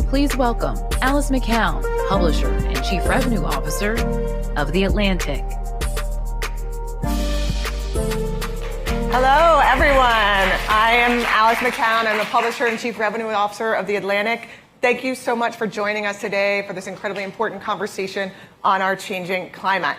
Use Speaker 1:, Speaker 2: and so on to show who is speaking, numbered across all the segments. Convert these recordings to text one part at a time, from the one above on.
Speaker 1: Please welcome Alice McCown, Publisher and Chief Revenue Officer of The Atlantic.
Speaker 2: Hello, everyone. I am Alice McCown. I'm the Publisher and Chief Revenue Officer of The Atlantic. Thank you so much for joining us today for this incredibly important conversation on our changing climate.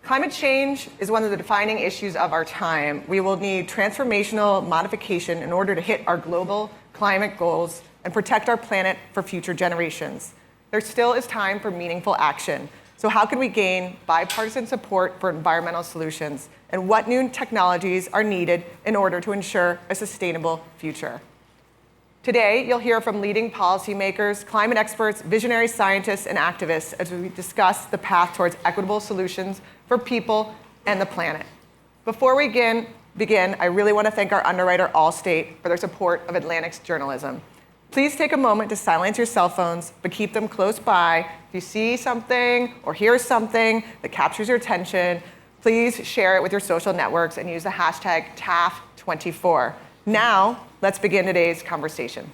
Speaker 2: Climate change is one of the defining issues of our time. We will need transformational modification in order to hit our global climate goals and protect our planet for future generations. There still is time for meaningful action. So how can we gain bipartisan support for environmental solutions? And what new technologies are needed in order to ensure a sustainable future? Today, you'll hear from leading policymakers, climate experts, visionary scientists, and activists as we discuss the path towards equitable solutions for people and the planet. Before we begin, I really want to thank our underwriter, Allstate, for their support of Atlantic's journalism. Please take a moment to silence your cell phones, but keep them close by. If you see something or hear something that captures your attention, please share it with your social networks and use the hashtag TAF24. Now, let's begin today's conversation.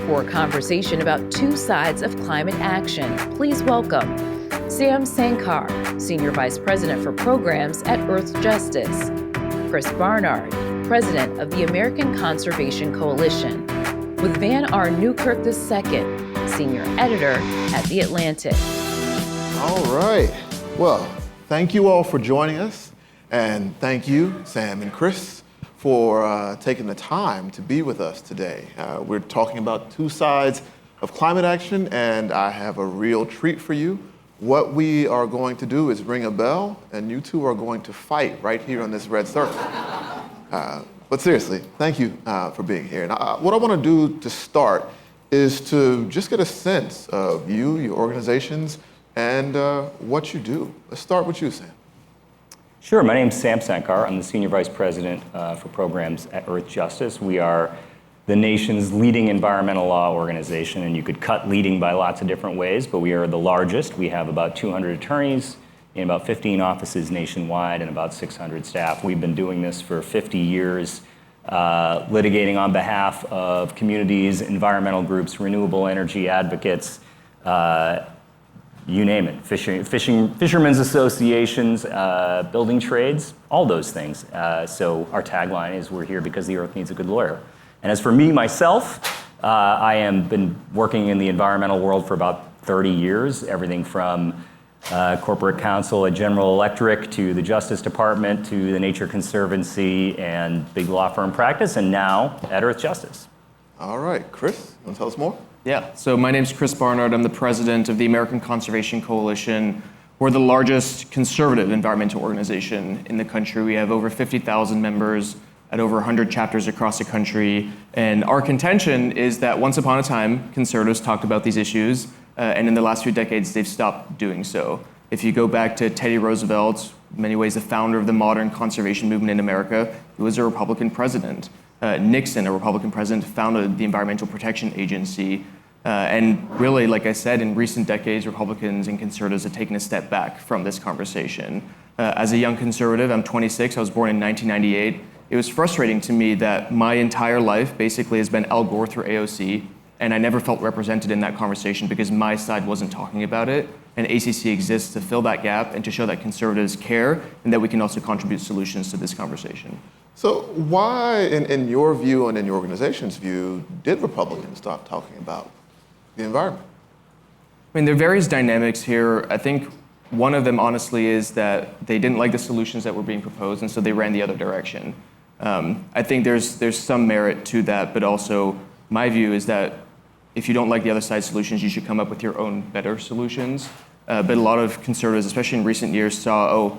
Speaker 1: For a conversation about two sides of climate action, please welcome Sam Sankar, Senior Vice President for Programs at Earth Justice, Chris Barnard, President of the American Conservation Coalition, with Van R. Newkirk II, Senior Editor at The Atlantic.
Speaker 3: All right. Well, thank you all for joining us. And thank you, Sam and Chris, for taking the time to be with us today. We're talking about two sides of climate action, and I have a real treat for you. What we are going to do is ring a bell, and you two are going to fight right here on this red circle. But seriously, thank you for being here. And what I want to do to start is to just get a sense of you, your organizations, and what you do. Let's start with you, Sam.
Speaker 4: Sure. My name's Sam Sankar. I'm the Senior Vice President for Programs at Earth Justice. We are the nation's leading environmental law organization, and you could cut leading by lots of different ways, but we are the largest. We have about 200 attorneys in about 15 offices nationwide and about 600 staff. We've been doing this for 50 years, litigating on behalf of communities, environmental groups, renewable energy advocates, you name it, fishermen's associations, building trades, all those things. So our tagline is, we're here because the earth needs a good lawyer. And as for me, myself, I have been working in the environmental world for about 30 years, everything from corporate counsel at General Electric to the Justice Department to the Nature Conservancy and big law firm practice, and now at Earth Justice.
Speaker 3: All right, Chris, you want to tell us more?
Speaker 5: Yeah, so my name's Chris Barnard. I'm the president of the American Conservation Coalition. We're the largest conservative environmental organization in the country. We have over 50,000 members at over 100 chapters across the country. And our contention is that once upon a time, conservatives talked about these issues, and in the last few decades, they've stopped doing so. If you go back to Teddy Roosevelt, in many ways the founder of the modern conservation movement in America, he was a Republican president. Nixon, a Republican president, founded the Environmental Protection Agency. And really, like I said, in recent decades, Republicans and conservatives have taken a step back from this conversation. As a young conservative, I'm 26, I was born in 1998. It was frustrating to me that my entire life basically has been Al Gore through AOC, and I never felt represented in that conversation because my side wasn't talking about it. And ACC exists to fill that gap and to show that conservatives care and that we can also contribute solutions to this conversation.
Speaker 3: So why, in your view and in your organization's view, did Republicans stop talking about the environment?
Speaker 5: I mean, there are various dynamics here. I think one of them, honestly, is that they didn't like the solutions that were being proposed, and so they ran the other direction. I think there's some merit to that, but also my view is that if you don't like the other side's solutions, you should come up with your own better solutions. But a lot of conservatives, especially in recent years, saw,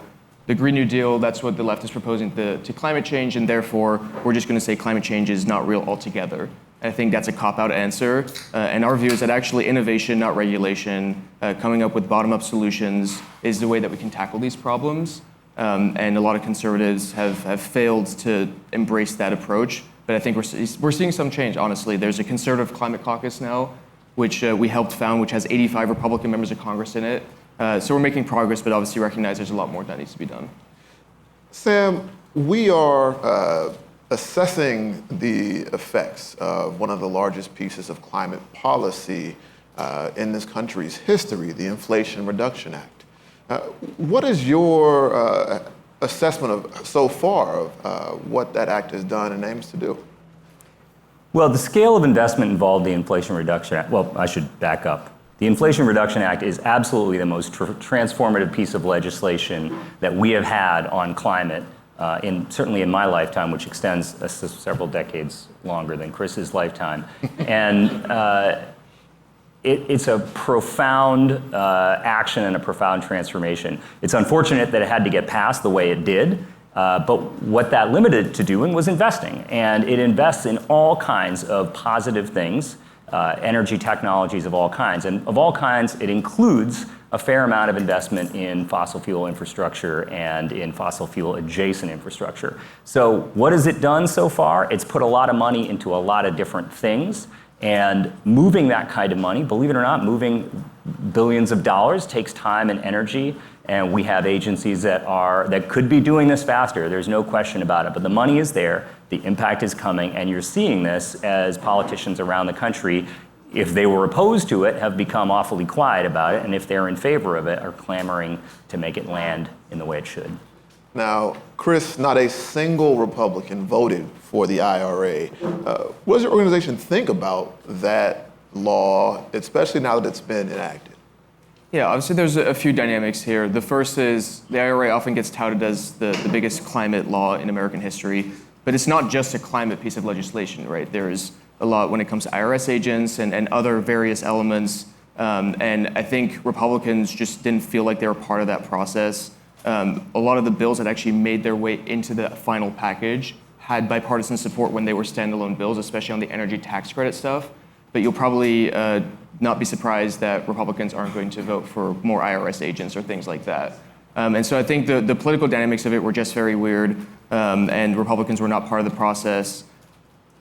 Speaker 5: the Green New Deal, that's what the left is proposing to climate change, and therefore we're just going to say climate change is not real altogether. I think that's a cop-out answer. And our view is that actually innovation, not regulation, coming up with bottom-up solutions is the way that we can tackle these problems. And a lot of conservatives have failed to embrace that approach. But I think we're seeing some change, honestly. There's a conservative climate caucus now, which we helped found, which has 85 Republican members of Congress in it. So we're making progress, but obviously recognize there's a lot more that needs to be done.
Speaker 3: Sam, we are assessing the effects of one of the largest pieces of climate policy in this country's history, the Inflation Reduction Act. What is your assessment of so far of what that act has done and aims to do?
Speaker 4: Well, the scale of investment involved in the Inflation Reduction Act, well, I should back up. The Inflation Reduction Act is absolutely the most transformative piece of legislation that we have had on climate, certainly in my lifetime, which extends several decades longer than Chris's lifetime. And it's a profound action and a profound transformation. It's unfortunate that it had to get passed the way it did, but what that limited to doing was investing. And it invests in all kinds of positive things, energy technologies of all kinds. And of all kinds, it includes a fair amount of investment in fossil fuel infrastructure and in fossil fuel adjacent infrastructure. So what has it done so far? It's put a lot of money into a lot of different things. And moving that kind of money, believe it or not, moving billions of dollars takes time and energy. And we have agencies that could be doing this faster. There's no question about it. But the money is there, the impact is coming, and you're seeing this as politicians around the country, if they were opposed to it, have become awfully quiet about it, and if they're in favor of it, are clamoring to make it land in the way it should.
Speaker 3: Now, Chris, not a single Republican voted for the IRA. What does your organization think about that law, especially now that it's been enacted?
Speaker 5: Yeah, obviously there's a few dynamics here. The first is the IRA often gets touted as the biggest climate law in American history, but it's not just a climate piece of legislation, right? There's a lot when it comes to IRS agents and other various elements, and I think Republicans just didn't feel like they were part of that process. A lot of the bills that actually made their way into the final package had bipartisan support when they were standalone bills, especially on the energy tax credit stuff. But you'll probably not be surprised that Republicans aren't going to vote for more IRS agents or things like that. And so I think the political dynamics of it were just very weird, and Republicans were not part of the process.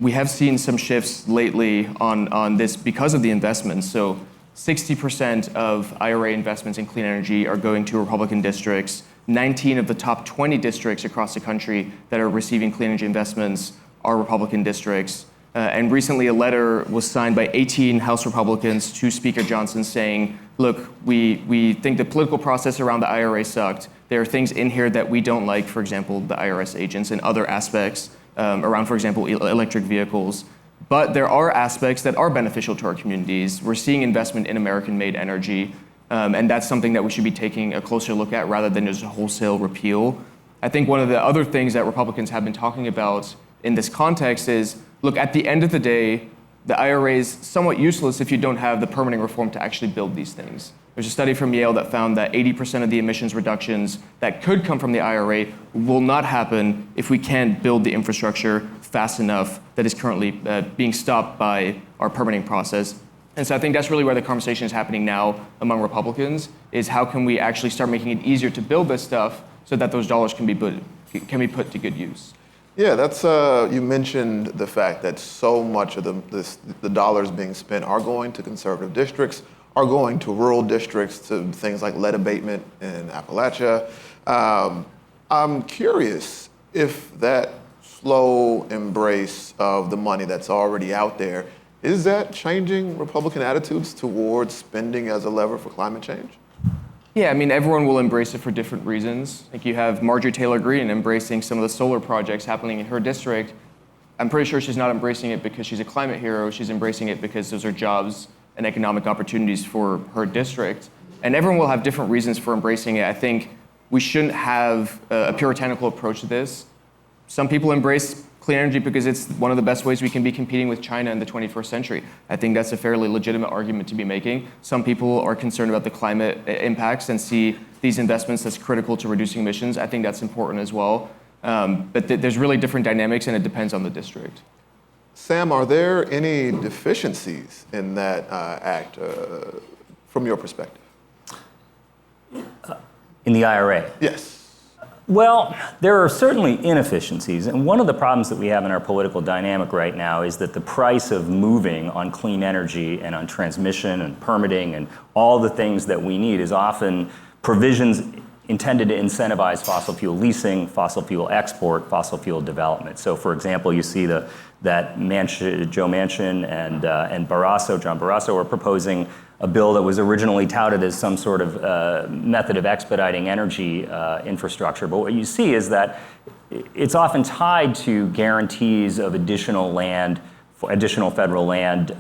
Speaker 5: We have seen some shifts lately on this because of the investments. So 60% of IRA investments in clean energy are going to Republican districts. 19 of the top 20 districts across the country that are receiving clean energy investments are Republican districts. And recently a letter was signed by 18 House Republicans to Speaker Johnson saying, look, we think the political process around the IRA sucked. There are things in here that we don't like, for example, the IRS agents and other aspects around, for example, electric vehicles. But there are aspects that are beneficial to our communities. We're seeing investment in American-made energy, and that's something that we should be taking a closer look at rather than just a wholesale repeal. I think one of the other things that Republicans have been talking about in this context is, look, at the end of the day, the IRA is somewhat useless if you don't have the permitting reform to actually build these things. There's a study from Yale that found that 80% of the emissions reductions that could come from the IRA will not happen if we can't build the infrastructure fast enough that is currently being stopped by our permitting process. And so I think that's really where the conversation is happening now among Republicans, is how can we actually start making it easier to build this stuff so that those dollars can be put to good use.
Speaker 3: Yeah, that's you mentioned the fact that so much of the dollars being spent are going to conservative districts, are going to rural districts, to things like lead abatement in Appalachia. I'm curious if that slow embrace of the money that's already out there, is that changing Republican attitudes towards spending as a lever for climate change?
Speaker 5: Yeah, I mean, everyone will embrace it for different reasons. Like you have Marjorie Taylor Greene embracing some of the solar projects happening in her district. I'm pretty sure she's not embracing it because she's a climate hero. She's embracing it because those are jobs and economic opportunities for her district. And everyone will have different reasons for embracing it. I think we shouldn't have a puritanical approach to this. Some people embrace clean energy because it's one of the best ways we can be competing with China in the 21st century. I think that's a fairly legitimate argument to be making. Some people are concerned about the climate impacts and see these investments as critical to reducing emissions. I think that's important as well. But there's really different dynamics, and it depends on the district.
Speaker 3: Sam, are there any deficiencies in that act from your perspective?
Speaker 4: In the IRA?
Speaker 3: Yes.
Speaker 4: Well, there are certainly inefficiencies, and one of the problems that we have in our political dynamic right now is that the price of moving on clean energy and on transmission and permitting and all the things that we need is often provisions intended to incentivize fossil fuel leasing, fossil fuel export, fossil fuel development. So, for example, you see that Joe Manchin and John Barrasso are proposing a bill that was originally touted as some sort of method of expediting energy infrastructure. But what you see is that it's often tied to guarantees of additional federal land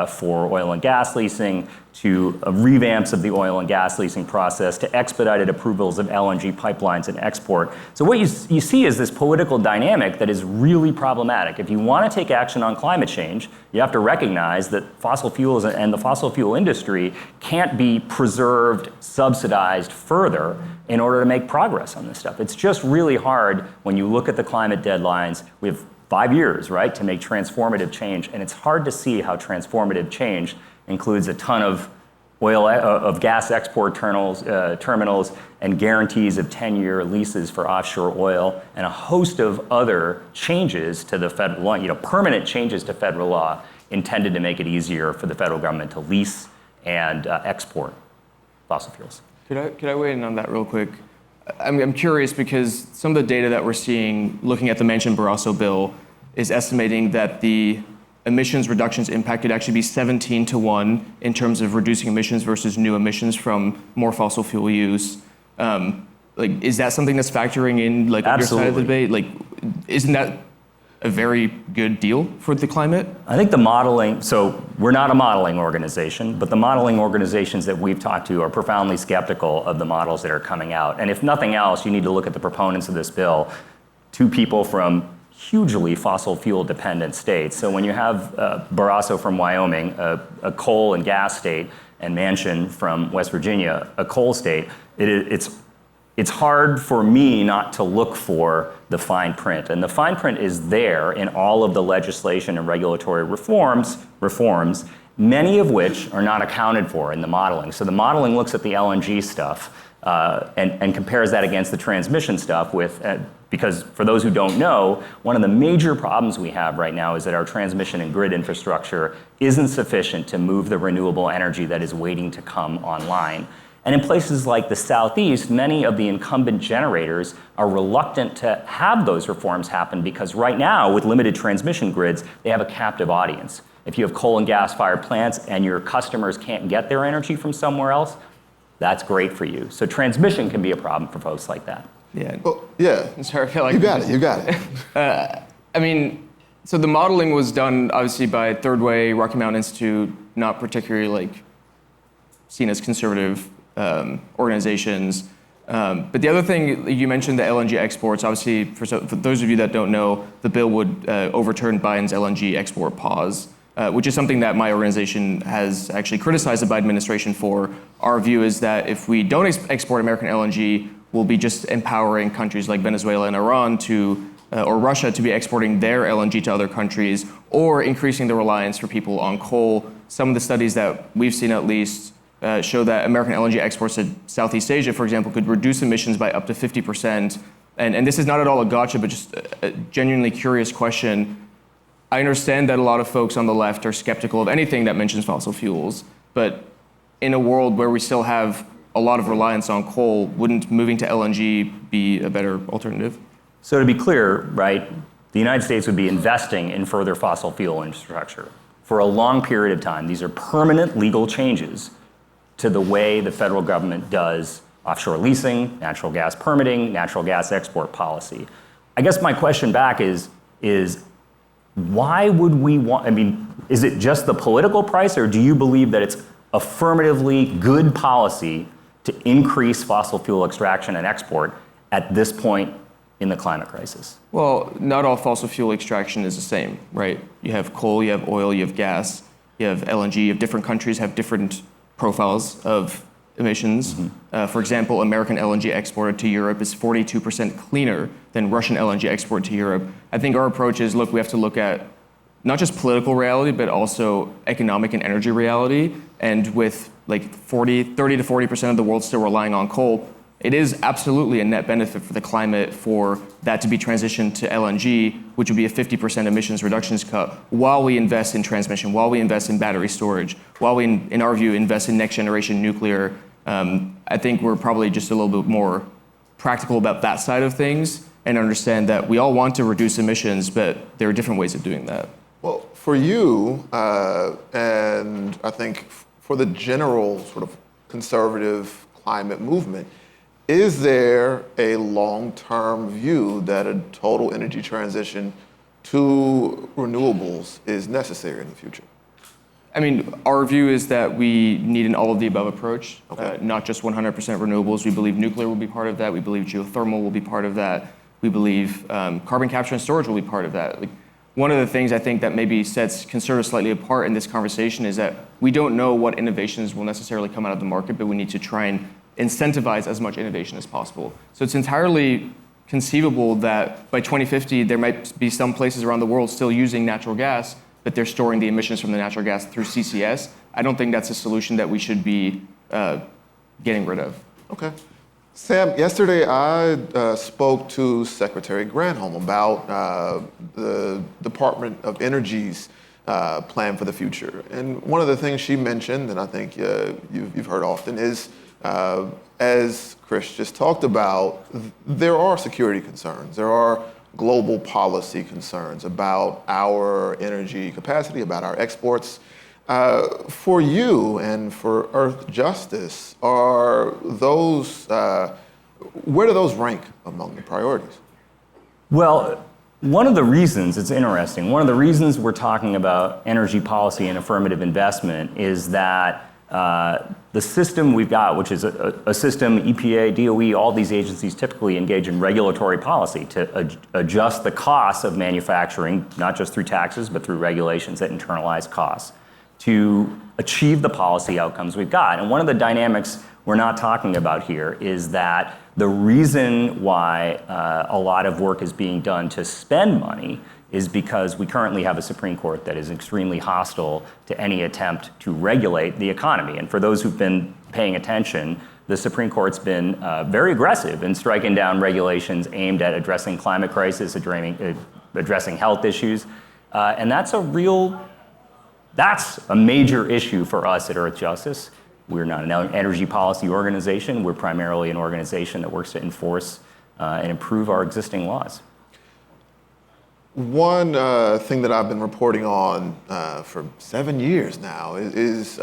Speaker 4: for oil and gas leasing, to revamps of the oil and gas leasing process, to expedited approvals of LNG pipelines and export. So what you see is this political dynamic that is really problematic. If you want to take action on climate change, you have to recognize that fossil fuels and the fossil fuel industry can't be preserved, subsidized further in order to make progress on this stuff. It's just really hard when you look at the climate deadlines. We have 5 years, right, to make transformative change, and it's hard to see how transformative change includes a ton of gas export terminals and guarantees of 10-year leases for offshore oil, and a host of other changes to the federal law, permanent changes to federal law intended to make it easier for the federal government to lease and export fossil fuels.
Speaker 5: Could I weigh in on that real quick? I'm curious because some of the data that we're seeing looking at the Manchin-Barrasso bill is estimating that the emissions reductions impact could actually be 17-1 in terms of reducing emissions versus new emissions from more fossil fuel use. Is that something that's factoring in on your side of the debate? Isn't that a very good deal for the climate?
Speaker 4: I think the modeling, so we're not a modeling organization, but the modeling organizations that we've talked to are profoundly skeptical of the models that are coming out. And if nothing else, you need to look at the proponents of this bill, two people from hugely fossil fuel dependent states. So when you have Barrasso from Wyoming, a coal and gas state, and Manchin from West Virginia, a coal state, it's hard for me not to look for the fine print. And the fine print is there in all of the legislation and regulatory reforms, many of which are not accounted for in the modeling. So the modeling looks at the LNG stuff and compares that against the transmission stuff because for those who don't know, one of the major problems we have right now is that our transmission and grid infrastructure isn't sufficient to move the renewable energy that is waiting to come online. And in places like the Southeast, many of the incumbent generators are reluctant to have those reforms happen because right now, with limited transmission grids, they have a captive audience. If you have coal and gas-fired plants and your customers can't get their energy from somewhere else, that's great for you. So transmission can be a problem for folks like that.
Speaker 5: Yeah.
Speaker 3: Well, yeah.
Speaker 5: Sorry, I feel like
Speaker 3: you got it.
Speaker 5: So the modeling was done obviously by Third Way, Rocky Mountain Institute, not particularly seen as conservative organizations. But the other thing, you mentioned the LNG exports. Obviously, for those of you that don't know, the bill would overturn Biden's LNG export pause, which is something that my organization has actually criticized the Biden administration for. Our view is that if we don't export American LNG, we'll be just empowering countries like Venezuela and Iran or Russia to be exporting their LNG to other countries, or increasing the reliance for people on coal. Some of the studies that we've seen at least show that American LNG exports to Southeast Asia, for example, could reduce emissions by up to 50%. And this is not at all a gotcha, but just a genuinely curious question. I understand that a lot of folks on the left are skeptical of anything that mentions fossil fuels, but in a world where we still have a lot of reliance on coal, wouldn't moving to LNG be a better alternative?
Speaker 4: So to be clear, right, the United States would be investing in further fossil fuel infrastructure for a long period of time. These are permanent legal changes to the way the federal government does offshore leasing, natural gas permitting, natural gas export policy. I guess my question back is why would we want, is it just the political price, or do you believe that it's affirmatively good policy to increase fossil fuel extraction and export at this point in the climate crisis?
Speaker 5: Well, not all fossil fuel extraction is the same, right? You have coal, you have oil, you have gas, you have LNG, you have different countries have different profiles of emissions. Mm-hmm. For example, American LNG exported to Europe is 42% cleaner than Russian LNG export to Europe. I think our approach is, look, we have to look at not just political reality, but also economic and energy reality. And with 30 to 40% of the world still relying on coal, it is absolutely a net benefit for the climate for that to be transitioned to LNG, which would be a 50% emissions reductions cut, while we invest in transmission, while we invest in battery storage, while we, in our view, invest in next generation nuclear. I think we're probably just a little bit more practical about that side of things and understand that we all want to reduce emissions, but there are different ways of doing that.
Speaker 3: Well, for you, and I think for the general sort of conservative climate movement, is there a long-term view that a total energy transition to renewables is necessary in the future?
Speaker 5: I mean, our view is that we need an all-of-the-above approach,
Speaker 3: Okay.
Speaker 5: not just 100% renewables. We believe nuclear will be part of that. We believe geothermal will be part of that. We believe carbon capture and storage will be part of that. Like, one of the things I think that maybe sets conservatives slightly apart in this conversation is that we don't know what innovations will necessarily come out of the market, but we need to try and incentivize as much innovation as possible. So it's entirely conceivable that by 2050, there might be some places around the world still using natural gas, but they're storing the emissions from the natural gas through CCS. I don't think that's a solution that we should be getting rid of.
Speaker 3: Okay. Sam, yesterday I spoke to Secretary Granholm about the Department of Energy's plan for the future. And one of the things she mentioned, and I think you've heard often, is as Chris just talked about, there are security concerns. There are global policy concerns about our energy capacity, about our exports. For you and for Earth Justice, are those, where do those rank among the priorities?
Speaker 4: Well, one of the reasons, it's interesting, one of the reasons we're talking about energy policy and affirmative investment is that the system we've got, which is a system, EPA, DOE, all these agencies typically engage in regulatory policy to adjust the costs of manufacturing, not just through taxes, but through regulations that internalize costs, to achieve the policy outcomes we've got. And one of the dynamics we're not talking about here is that the reason why a lot of work is being done to spend money is because we currently have a Supreme Court that is extremely hostile to any attempt to regulate the economy. And for those who've been paying attention, the Supreme Court's been very aggressive in striking down regulations aimed at addressing climate crisis, addressing health issues. And that's a major issue for us at Earth Justice. We're not an energy policy organization. We're primarily an organization that works to enforce and improve our existing laws.
Speaker 3: One thing that I've been reporting on for 7 years now is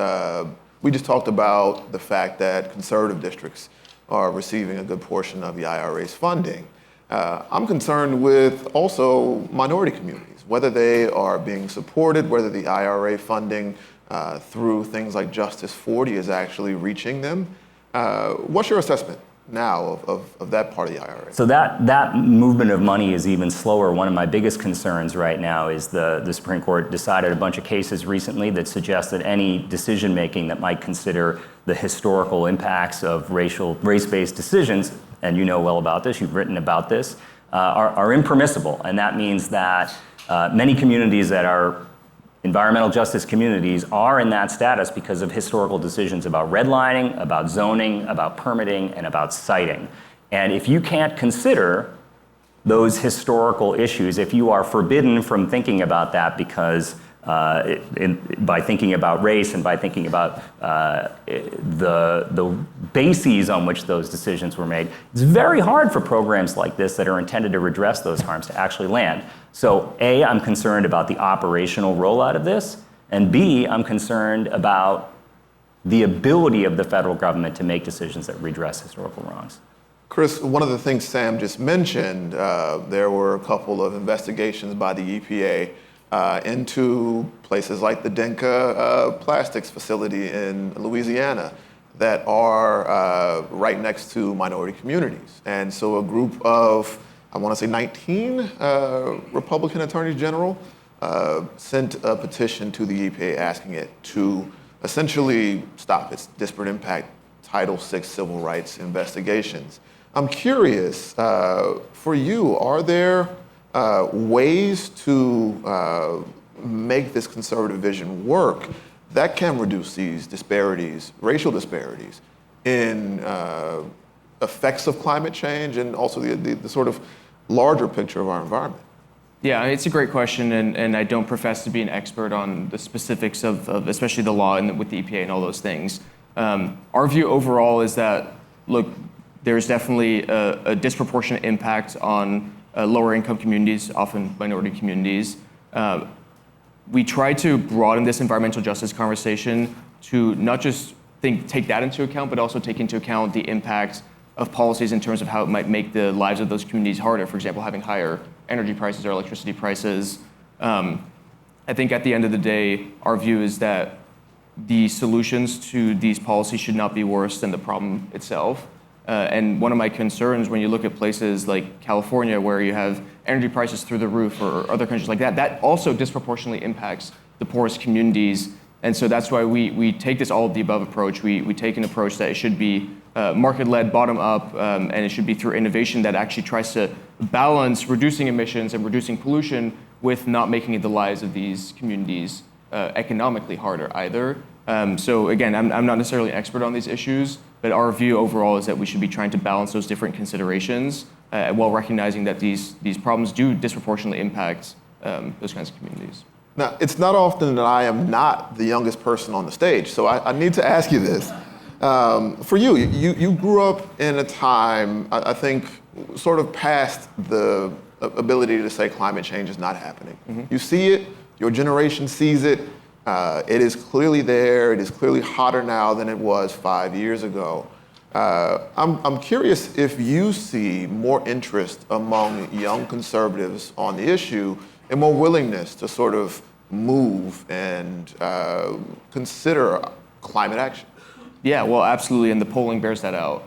Speaker 3: we just talked about the fact that conservative districts are receiving a good portion of the IRA's funding. I'm concerned with also minority communities, whether they are being supported, whether the IRA funding through things like Justice 40 is actually reaching them. What's your assessment now of that part of the IRA?
Speaker 4: So that movement of money is even slower. One of my biggest concerns right now is the Supreme Court decided a bunch of cases recently that suggest that any decision making that might consider the historical impacts of race-based decisions, and you know well about this, you've written about this, are impermissible. And that means that many communities that are environmental justice communities are in that status because of historical decisions about redlining, about zoning, about permitting, and about siting. And if you can't consider those historical issues, if you are forbidden from thinking about that because by thinking about race and by thinking about the bases on which those decisions were made, it's very hard for programs like this that are intended to redress those harms to actually land. So A, I'm concerned about the operational rollout of this, and B, I'm concerned about the ability of the federal government to make decisions that redress historical wrongs.
Speaker 3: Chris, one of the things Sam just mentioned, there were a couple of investigations by the EPA into places like the Denka plastics facility in Louisiana that are right next to minority communities. And so a group of, I want to say 19 Republican attorneys general sent a petition to the EPA asking it to essentially stop its disparate impact Title VI civil rights investigations. I'm curious, for you, are there ways to make this conservative vision work that can reduce these disparities, racial disparities, in effects of climate change and also the sort of larger picture of our environment?
Speaker 5: Yeah, it's a great question, and I don't profess to be an expert on the specifics of especially the law and with the EPA and all those things. Our view overall is that, look, there's definitely a disproportionate impact on lower income communities, often minority communities. We try to broaden this environmental justice conversation to not just take that into account, but also take into account the impact of policies in terms of how it might make the lives of those communities harder. For example, having higher energy prices or electricity prices. I think at the end of the day, our view is that the solutions to these policies should not be worse than the problem itself. And one of my concerns when you look at places like California, where you have energy prices through the roof, or other countries like that, that also disproportionately impacts the poorest communities. And so that's why we take this all of the above approach. We take an approach that it should be market-led, bottom-up, and it should be through innovation that actually tries to balance reducing emissions and reducing pollution with not making the lives of these communities economically harder either. So again, I'm not necessarily an expert on these issues, but our view overall is that we should be trying to balance those different considerations while recognizing that these problems do disproportionately impact those kinds of communities.
Speaker 3: Now, it's not often that I am not the youngest person on the stage, so I need to ask you this. For you grew up in a time, I think, sort of past the ability to say climate change is not happening. Mm-hmm. You see it, your generation sees it, it is clearly there, it is clearly hotter now than it was 5 years ago. I'm curious if you see more interest among young conservatives on the issue and more willingness to sort of move and consider climate action.
Speaker 5: Yeah, well, absolutely, and the polling bears that out.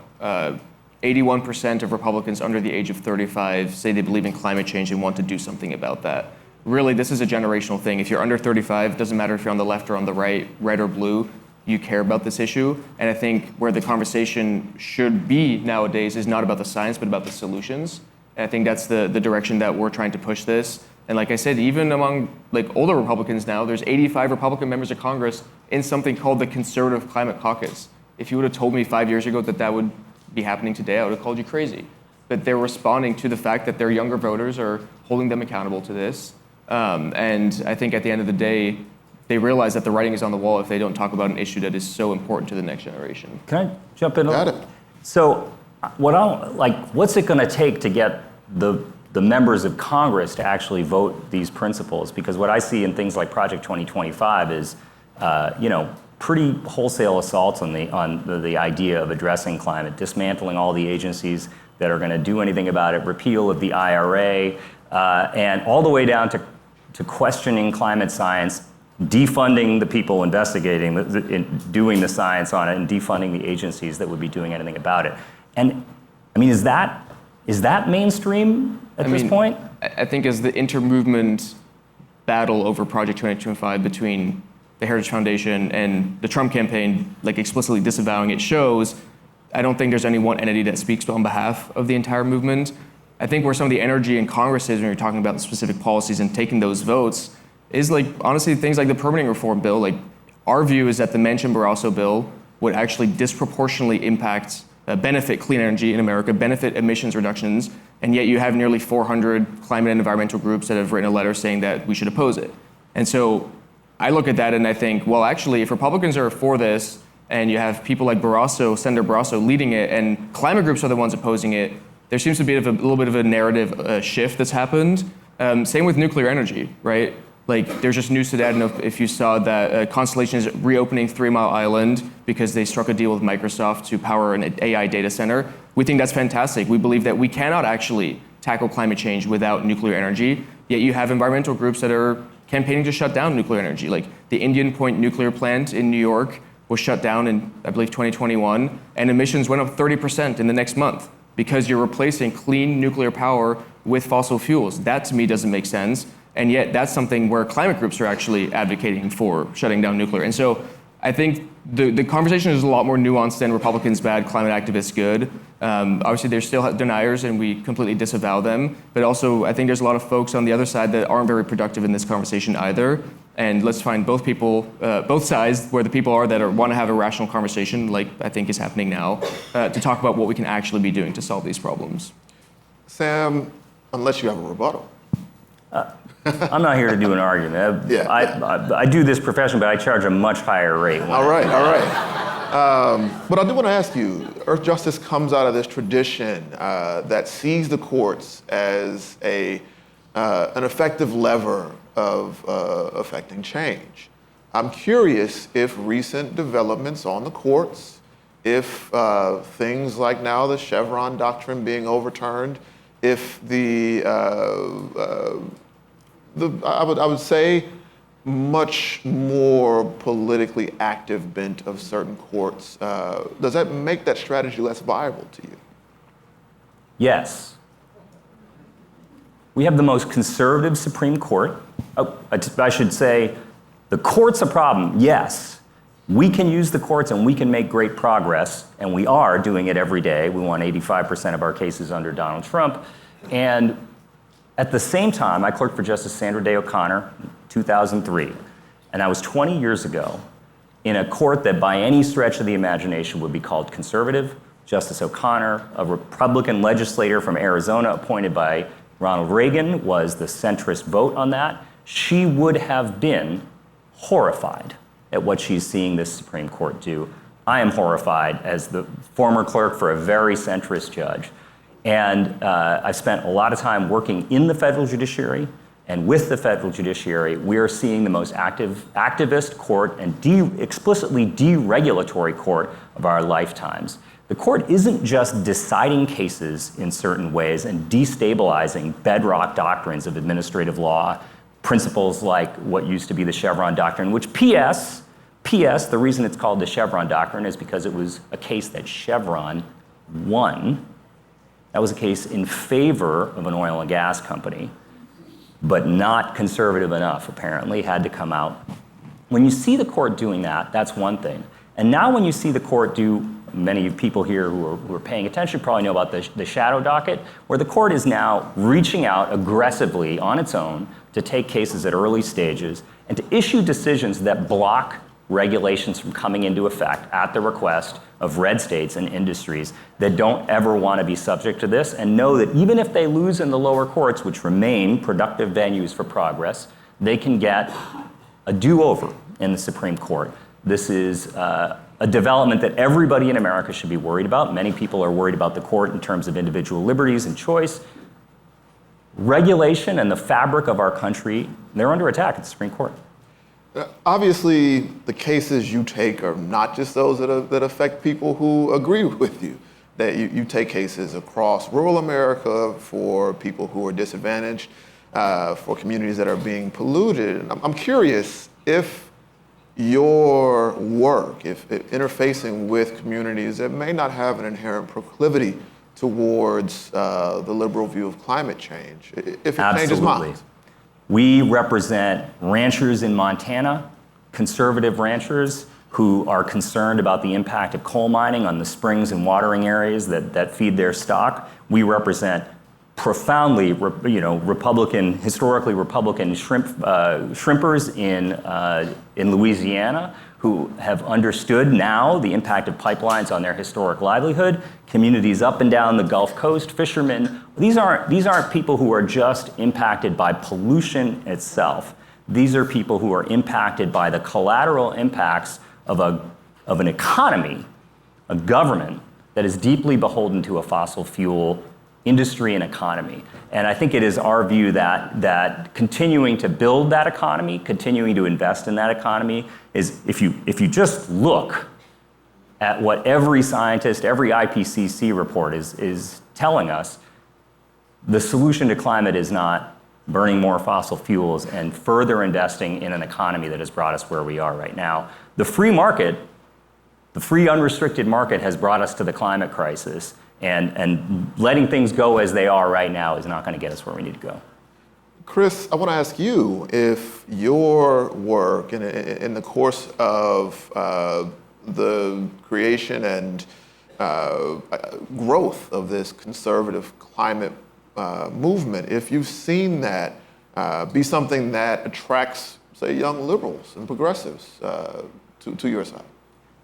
Speaker 5: 81% of Republicans under the age of 35 say they believe in climate change and want to do something about that. Really, this is a generational thing. If you're under 35, it doesn't matter if you're on the left or on the right, red or blue, you care about this issue. And I think where the conversation should be nowadays is not about the science, but about the solutions. And I think that's the direction that we're trying to push this. And like I said, even among older Republicans now, there's 85 Republican members of Congress in something called the Conservative Climate Caucus. If you would have told me 5 years ago that would be happening today, I would have called you crazy. But they're responding to the fact that their younger voters are holding them accountable to this. And I think at the end of the day, they realize that the writing is on the wall if they don't talk about an issue that is so important to the next generation.
Speaker 4: Can I jump in?
Speaker 3: Got it.
Speaker 4: So, what's it going to take to get the members of Congress to actually vote these principles? Because what I see in things like Project 2025 is, pretty wholesale assaults on the idea of addressing climate, dismantling all the agencies that are going to do anything about it, repeal of the IRA, and all the way down to questioning climate science, defunding the people investigating, doing the science on it, and defunding the agencies that would be doing anything about it. And I mean, is that mainstream at this point?
Speaker 5: I think as the inter-movement battle over Project 2025 between the Heritage Foundation and the Trump campaign, explicitly disavowing it, shows, I don't think there's any one entity that speaks on behalf of the entire movement. I think where some of the energy in Congress is when you're talking about specific policies and taking those votes is honestly things like the permitting reform bill. Our view is that the Manchin-Barrasso bill would actually disproportionately benefit clean energy in America, benefit emissions reductions, and yet you have nearly 400 climate and environmental groups that have written a letter saying that we should oppose it. And so I look at that and I think, well, actually, if Republicans are for this and you have people like Senator Barrasso leading it, and climate groups are the ones opposing it, there seems to be a little bit of a narrative shift that's happened. Same with nuclear energy, right? There's just news today, I don't know if you saw that Constellation is reopening 3 Mile Island because they struck a deal with Microsoft to power an AI data center. We think that's fantastic. We believe that we cannot actually tackle climate change without nuclear energy, yet you have environmental groups that are campaigning to shut down nuclear energy. The Indian Point nuclear plant in New York was shut down in, I believe, 2021, and emissions went up 30% in the next month because you're replacing clean nuclear power with fossil fuels. That to me doesn't make sense. And yet that's something where climate groups are actually advocating for shutting down nuclear. And so I think the conversation is a lot more nuanced than Republicans bad, climate activists good. Obviously there's still deniers and we completely disavow them. But also I think there's a lot of folks on the other side that aren't very productive in this conversation either. And let's find both sides where the people are that want to have a rational conversation, like I think is happening now, to talk about what we can actually be doing to solve these problems.
Speaker 3: Sam, unless you have a rebuttal.
Speaker 4: I'm not here to do an argument. I do this profession, but I charge a much higher rate.
Speaker 3: All right. But I do want to ask you, Earth Justice comes out of this tradition that sees the courts as an effective lever of affecting change. I'm curious if recent developments on the courts, if things like now the Chevron doctrine being overturned, if I would say much more politically active bent of certain courts, does that make that strategy less viable to you?
Speaker 4: Yes. We have the most conservative Supreme Court. I should say, the court's a problem, yes. We can use the courts and we can make great progress, and we are doing it every day. We won 85% of our cases under Donald Trump. And at the same time, I clerked for Justice Sandra Day O'Connor in 2003, and that was 20 years ago, in a court that by any stretch of the imagination would be called conservative. Justice O'Connor, a Republican legislator from Arizona appointed by Ronald Reagan, was the centrist vote on that. She would have been horrified at what she's seeing this Supreme Court do. I am horrified as the former clerk for a very centrist judge. And I've spent a lot of time working in the federal judiciary, and with the federal judiciary, we are seeing the most activist court and explicitly deregulatory court of our lifetimes. The court isn't just deciding cases in certain ways and destabilizing bedrock doctrines of administrative law, principles like what used to be the Chevron doctrine, which P.S., the reason it's called the Chevron doctrine is because it was a case that Chevron won. That was a case in favor of an oil and gas company, but not conservative enough, apparently, had to come out. When you see the court doing that, that's one thing. And now when you see the court do, many people here who are paying attention probably know about the shadow docket, where the court is now reaching out aggressively on its own to take cases at early stages and to issue decisions that block regulations from coming into effect at the request of red states and industries that don't ever want to be subject to this, and know that even if they lose in the lower courts, which remain productive venues for progress, they can get a do-over in the Supreme Court. This is a development that everybody in America should be worried about. Many people are worried about the court in terms of individual liberties and choice. Regulation and the fabric of our country, they're under attack at the Supreme Court.
Speaker 3: Obviously, the cases you take are not just those that affect people who agree with you. That you take cases across rural America for people who are disadvantaged, for communities that are being polluted. I'm curious if your work, if interfacing with communities that may not have an inherent proclivity towards the liberal view of climate change, if it changes minds.
Speaker 4: We represent ranchers in Montana, conservative ranchers who are concerned about the impact of coal mining on the springs and watering areas that feed their stock. We represent profoundly, historically Republican shrimpers in Louisiana who have understood now the impact of pipelines on their historic livelihood. Communities up and down the Gulf Coast, fishermen. These aren't people who are just impacted by pollution itself. These are people who are impacted by the collateral impacts of an economy, a government that is deeply beholden to a fossil fuel industry and economy. And I think it is our view that continuing to build that economy, continuing to invest in that economy, is if you just look at what every scientist, every IPCC report is telling us, the solution to climate is not burning more fossil fuels and further investing in an economy that has brought us where we are right now. The free market, the free unrestricted market has brought us to the climate crisis, and letting things go as they are right now is not going to get us where we need to go.
Speaker 3: Chris, I want to ask you if your work in the course of the creation and growth of this conservative climate movement, if you've seen that be something that attracts, say, young liberals and progressives to your side.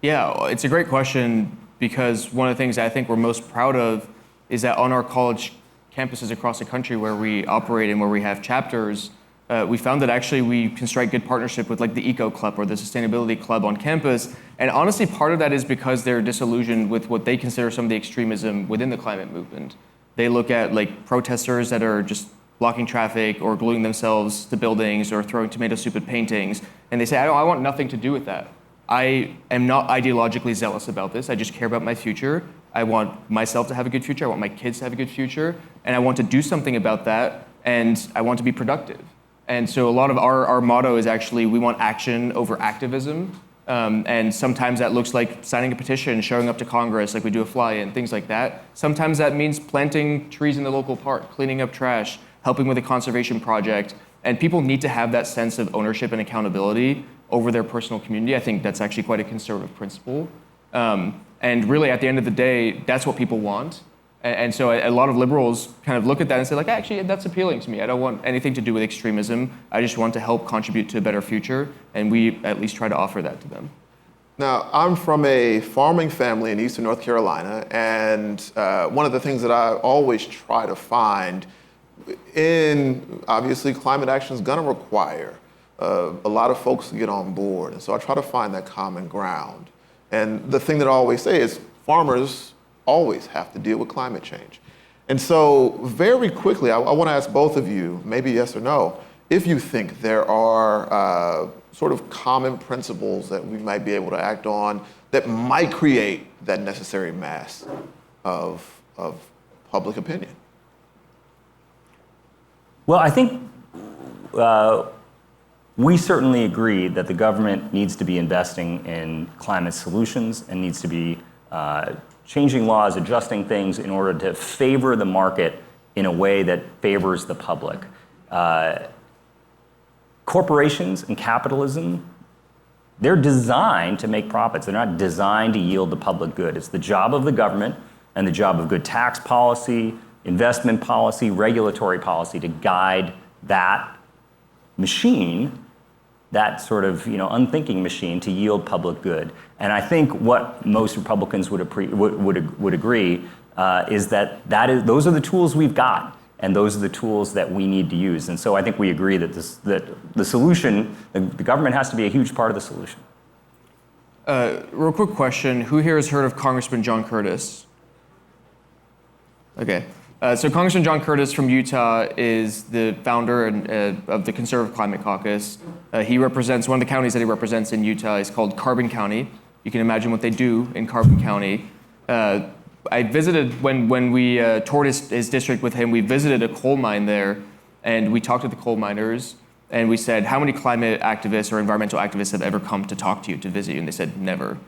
Speaker 5: Yeah, it's a great question, because one of the things I think we're most proud of is that on our college campuses across the country where we operate and where we have chapters, we found that actually we can strike good partnership with like the Eco Club or the Sustainability Club on campus. And honestly, part of that is because they're disillusioned with what they consider some of the extremism within the climate movement. They look at like protesters that are just blocking traffic or gluing themselves to buildings or throwing tomato soup at paintings. And they say, I want nothing to do with that. I am not ideologically zealous about this. I just care about my future. I want myself to have a good future. I want my kids to have a good future. And I want to do something about that. And I want to be productive. And so a lot of our motto is actually we want action over activism. And sometimes that looks like signing a petition, showing up to Congress like we do a fly-in, things like that. Sometimes that means planting trees in the local park, cleaning up trash, helping with a conservation project. And people need to have that sense of ownership and accountability over their personal community. I think that's actually quite a conservative principle. And really, at the end of the day, that's what people want. And so a lot of liberals kind of look at that and say, like, actually, that's appealing to me. I don't want anything to do with extremism. I just want to help contribute to a better future. And we at least try to offer that to them.
Speaker 3: Now, I'm from a farming family in Eastern North Carolina, and one of the things that I always try to find obviously, climate action is going to require a lot of folks to get on board. And so I try to find that common ground. And the thing that I always say is farmers always have to deal with climate change. And so very quickly, I want to ask both of you, maybe yes or no, if you think there are sort of common principles that we might be able to act on that might create that necessary mass of public opinion.
Speaker 4: Well, I think we certainly agree that the government needs to be investing in climate solutions and needs to be changing laws, adjusting things in order to favor the market in a way that favors the public. Corporations and capitalism, they're designed to make profits. They're not designed to yield the public good. It's the job of the government and the job of good tax policy, investment policy, regulatory policy to guide that machine, that sort of unthinking machine, to yield public good. And I think what most Republicans would agree is that those are the tools we've got, and those are the tools that we need to use. And so I think we agree that that the solution, the government has to be a huge part of the solution.
Speaker 5: Real quick question: who here has heard of Congressman John Curtis? Okay. So Congressman John Curtis from Utah is the founder of the Conservative Climate Caucus. He represents one of the counties that he represents in Utah is called Carbon County. You can imagine what they do in Carbon County. I visited, when we toured his district with him, we visited a coal mine there, and we talked to the coal miners, and we said, how many climate activists or environmental activists have ever come to talk to you, to visit you? And they said, never.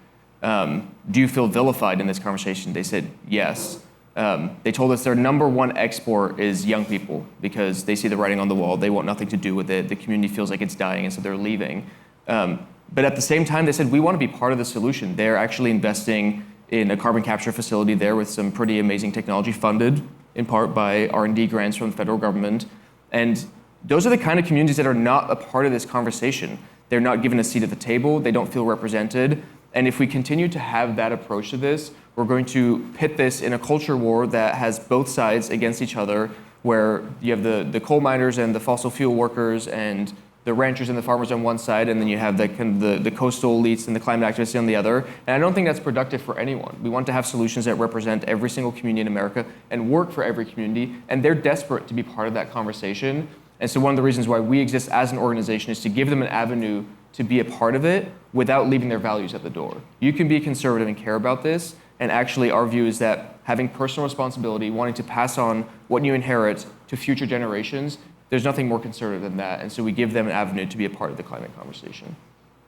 Speaker 5: Do you feel vilified in this conversation? They said, yes. They told us their number one export is young people because they see the writing on the wall. They want nothing to do with it. The community feels like it's dying, and so they're leaving. But at the same time, they said, we want to be part of the solution. They're actually investing in a carbon capture facility there with some pretty amazing technology funded in part by R&D grants from the federal government. And those are the kind of communities that are not a part of this conversation. They're not given a seat at the table. They don't feel represented. And if we continue to have that approach to this, we're going to pit this in a culture war that has both sides against each other, where you have the coal miners and the fossil fuel workers and the ranchers and the farmers on one side, and then you have the coastal elites and the climate activists on the other. And I don't think that's productive for anyone. We want to have solutions that represent every single community in America and work for every community, and they're desperate to be part of that conversation. And so one of the reasons why we exist as an organization is to give them an avenue to be a part of it without leaving their values at the door. You can be conservative and care about this, and actually our view is that having personal responsibility, wanting to pass on what you inherit to future generations, there's nothing more conservative than that. And so we give them an avenue to be a part of the climate conversation.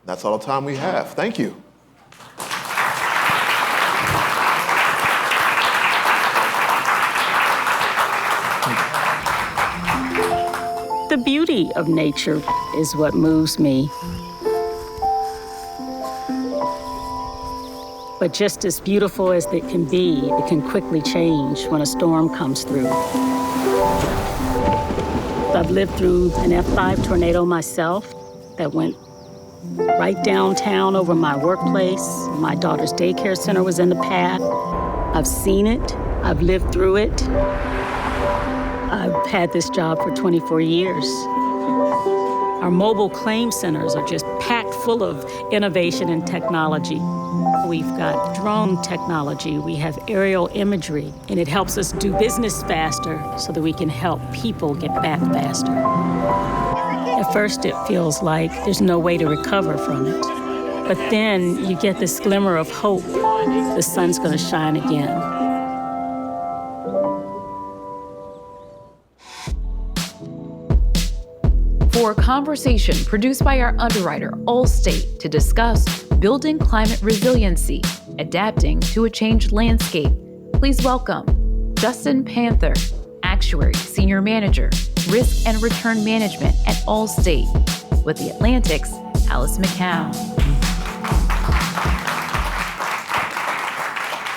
Speaker 3: That's all the time we have. Thank you.
Speaker 6: The beauty of nature is what moves me. But just as beautiful as it can be, it can quickly change when a storm comes through. I've lived through an F5 tornado myself that went right downtown over my workplace. My daughter's daycare center was in the path. I've seen it. I've lived through it. I've had this job for 24 years. Our mobile claim centers are just packed full of innovation and technology. We've got drone technology, we have aerial imagery, and it helps us do business faster so that we can help people get back faster. At first, it feels like there's no way to recover from it. But then you get this glimmer of hope. The sun's gonna shine again.
Speaker 1: For a conversation produced by our underwriter, Allstate, to discuss building climate resiliency, adapting to a changed landscape, please welcome Justin Panther, Actuary, Senior Manager, Risk and Return Management at Allstate, with the Atlantic's Alice McCown.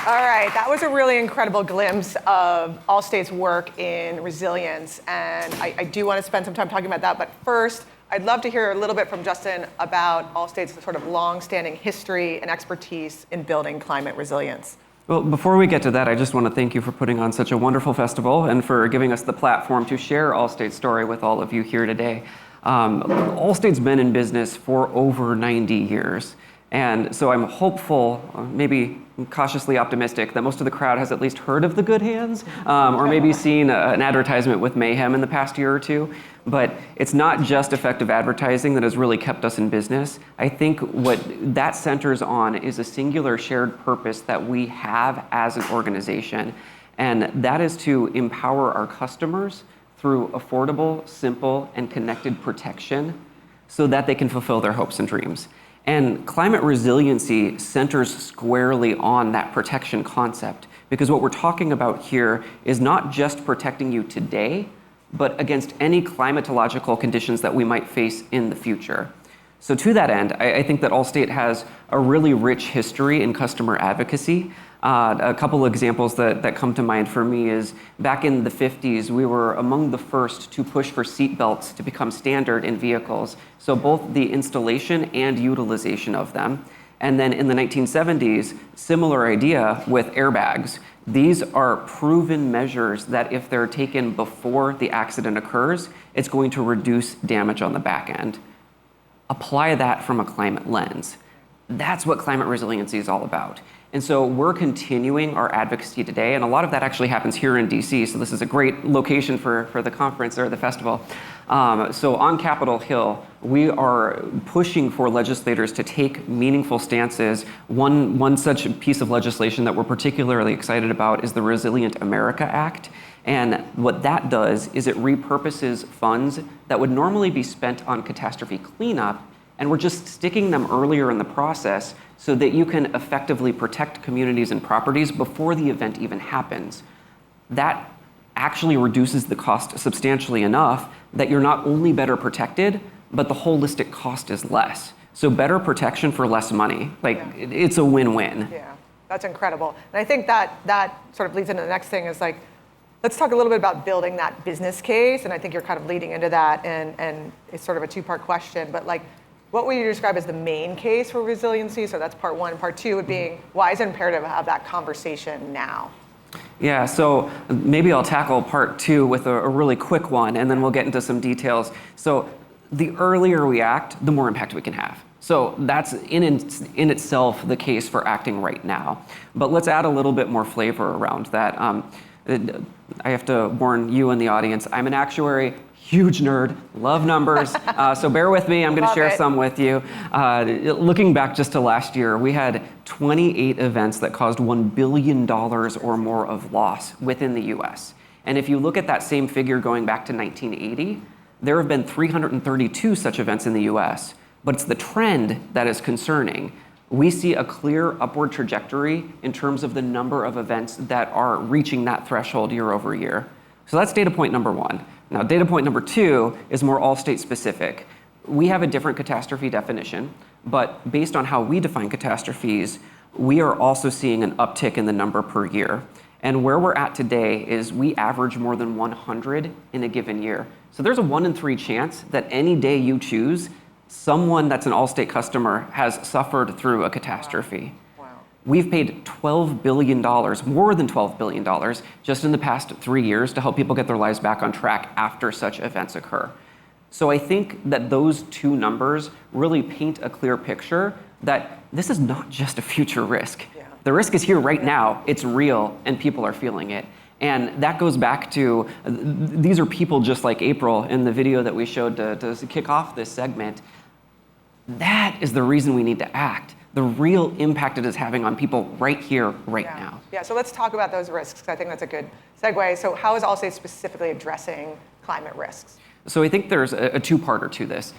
Speaker 2: All right, that was a really incredible glimpse of Allstate's work in resilience, and I do want to spend some time talking about that, but first, I'd love to hear a little bit from Justin about Allstate's sort of long-standing history and expertise in building climate resilience.
Speaker 7: Well, before we get to that, I just want to thank you for putting on such a wonderful festival and for giving us the platform to share Allstate's story with all of you here today. Allstate's been in business for over 90 years. And so I'm hopeful, maybe cautiously optimistic, that most of the crowd has at least heard of the Good Hands, or maybe seen an advertisement with Mayhem in the past year or two. But it's not just effective advertising that has really kept us in business. I think what that centers on is a singular shared purpose that we have as an organization, and that is to empower our customers through affordable, simple, and connected protection so that they can fulfill their hopes and dreams. And climate resiliency centers squarely on that protection concept, because what we're talking about here is not just protecting you today, but against any climatological conditions that we might face in the future. So to that end, I think that Allstate has a really rich history in customer advocacy. A couple of examples that come to mind for me is back in the 50s, we were among the first to push for seat belts to become standard in vehicles. So both the installation and utilization of them. And then in the 1970s, similar idea with airbags. These are proven measures that if they're taken before the accident occurs, it's going to reduce damage on the back end. Apply that from a climate lens. That's what climate resiliency is all about. And so we're continuing our advocacy today, and a lot of that actually happens here in DC, so this is a great location for the conference or the festival. So on Capitol Hill, we are pushing for legislators to take meaningful stances. One such piece of legislation that we're particularly excited about is the Resilient America Act. And what that does is it repurposes funds that would normally be spent on catastrophe cleanup, and we're just sticking them earlier in the process so that you can effectively protect communities and properties before the event even happens. That actually reduces the cost substantially enough that you're not only better protected, but the holistic cost is less. So better protection for less money. It's a win-win.
Speaker 2: Yeah, that's incredible. And I think that sort of leads into the next thing is let's talk a little bit about building that business case. And I think you're kind of leading into that, and it's sort of a two-part question, but what would you describe as the main case for resiliency? So that's part one. Part two would be, why is it imperative to have that conversation now?
Speaker 7: Yeah, so maybe I'll tackle part two with a really quick one, and then we'll get into some details. So the earlier we act, the more impact we can have. So that's in itself the case for acting right now. But let's add a little bit more flavor around that. I have to warn you and the audience, I'm an actuary, huge nerd, love numbers, so bear with me, I'm gonna share some with you. Looking back just to last year, we had 28 events that caused $1 billion or more of loss within the US. And if you look at that same figure going back to 1980, there have been 332 such events in the US, but it's the trend that is concerning. We see a clear upward trajectory in terms of the number of events that are reaching that threshold year over year. So that's data point number one. Now, data point number two is more Allstate specific. We have a different catastrophe definition, but based on how we define catastrophes, we are also seeing an uptick in the number per year. And where we're at today is we average more than 100 in a given year. So there's a 1 in 3 chance that any day you choose, someone that's an Allstate customer has suffered through a catastrophe. We've paid $12 billion, more than $12 billion, just in the past 3 years to help people get their lives back on track after such events occur. So I think that those two numbers really paint a clear picture that this is not just a future risk.
Speaker 2: Yeah.
Speaker 7: The risk is here right now, it's real, and people are feeling it. And that goes back to, these are people just like April in the video that we showed to kick off this segment. That is the reason we need to act. The real impact it is having on people right here, right now.
Speaker 2: Yeah, so let's talk about those risks. I think that's a good segue. So how is Allstate specifically addressing climate risks?
Speaker 7: So I think there's a two-parter to this.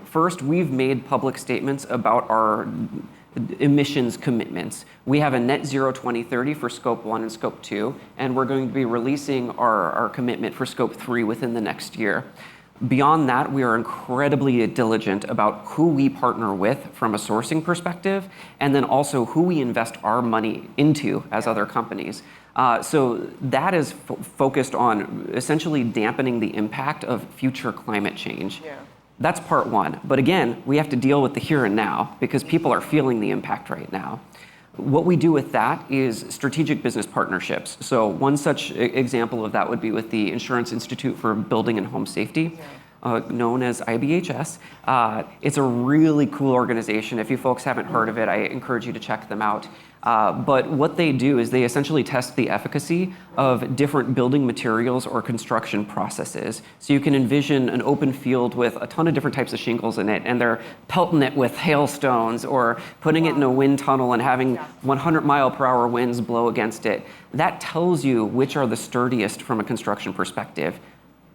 Speaker 7: First, we've made public statements about our emissions commitments. We have a net zero 2030 for scope 1 and scope 2, and we're going to be releasing our commitment for scope 3 within the next year. Beyond that, we are incredibly diligent about who we partner with from a sourcing perspective, and then also who we invest our money into as other companies. So that is focused on essentially dampening the impact of future climate change.
Speaker 2: Yeah.
Speaker 7: That's part one. But again, we have to deal with the here and now because people are feeling the impact right now. What we do with that is strategic business partnerships. So one such example of that would be with the Insurance Institute for Building and Home Safety, known as IBHS. It's a really cool organization. If you folks haven't heard of it, I encourage you to check them out. But what they do is they essentially test the efficacy of different building materials or construction processes. So you can envision an open field with a ton of different types of shingles in it, and they're pelting it with hailstones or putting it in a wind tunnel and having 100-mile-per-hour winds blow against it. That tells you which are the sturdiest from a construction perspective.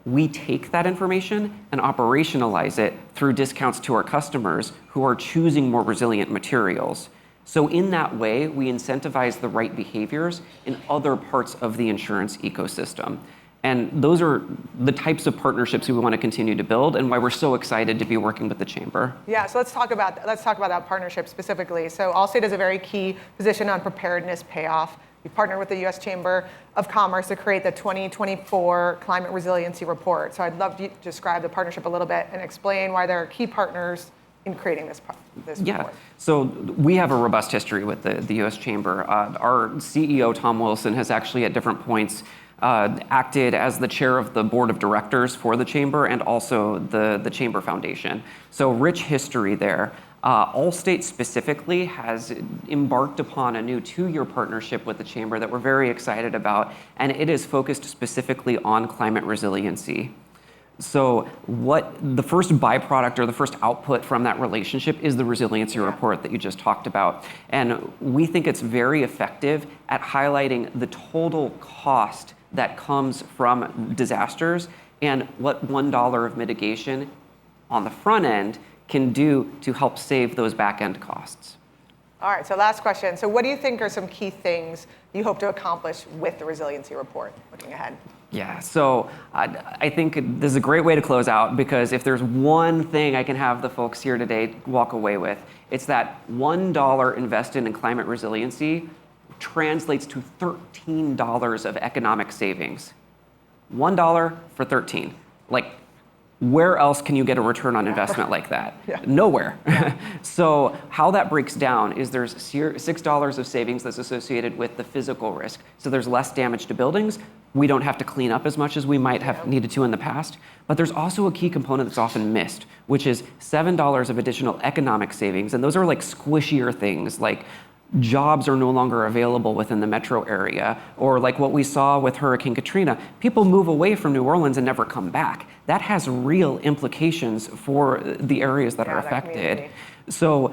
Speaker 7: We take that information and operationalize it through discounts to our customers who are choosing more resilient materials. So in that way, we incentivize the right behaviors in other parts of the insurance ecosystem. And those are the types of partnerships we want to continue to build and why we're so excited to be working with the Chamber.
Speaker 2: Yeah, so let's talk about that partnership specifically. So Allstate has a very key position on preparedness payoff. We partnered with the U.S. Chamber of Commerce to create the 2024 Climate Resiliency Report. So I'd love you to describe the partnership a little bit and explain why there are key partners in creating this report.
Speaker 7: So we have a robust history with the U.S. Chamber. Our CEO, Tom Wilson, has actually at different points acted as the chair of the board of directors for the Chamber and also the Chamber Foundation. So rich history there. Allstate specifically has embarked upon a new 2-year partnership with the Chamber that we're very excited about, and it is focused specifically on climate resiliency. So what the first byproduct or the first output from that relationship is the resiliency report that you just talked about. And we think it's very effective at highlighting the total cost that comes from disasters and what $1 of mitigation on the front end can do to help save those back end costs.
Speaker 2: All right, so last question. So what do you think are some key things you hope to accomplish with the resiliency report looking ahead?
Speaker 7: Yeah, so I think this is a great way to close out because if there's one thing I can have the folks here today walk away with, it's that $1 invested in climate resiliency translates to $13 of economic savings. $1 for 13. Like, where else can you get a return on investment like that? Nowhere. So how that breaks down is there's $6 of savings that's associated with the physical risk. So there's less damage to buildings. We don't have to clean up as much as we might have needed to in the past. But there's also a key component that's often missed, which is $7 of additional economic savings. And those are like squishier things, like jobs are no longer available within the metro area, or like what we saw with Hurricane Katrina, people move away from New Orleans and never come back. That has real implications for the areas that are affected. So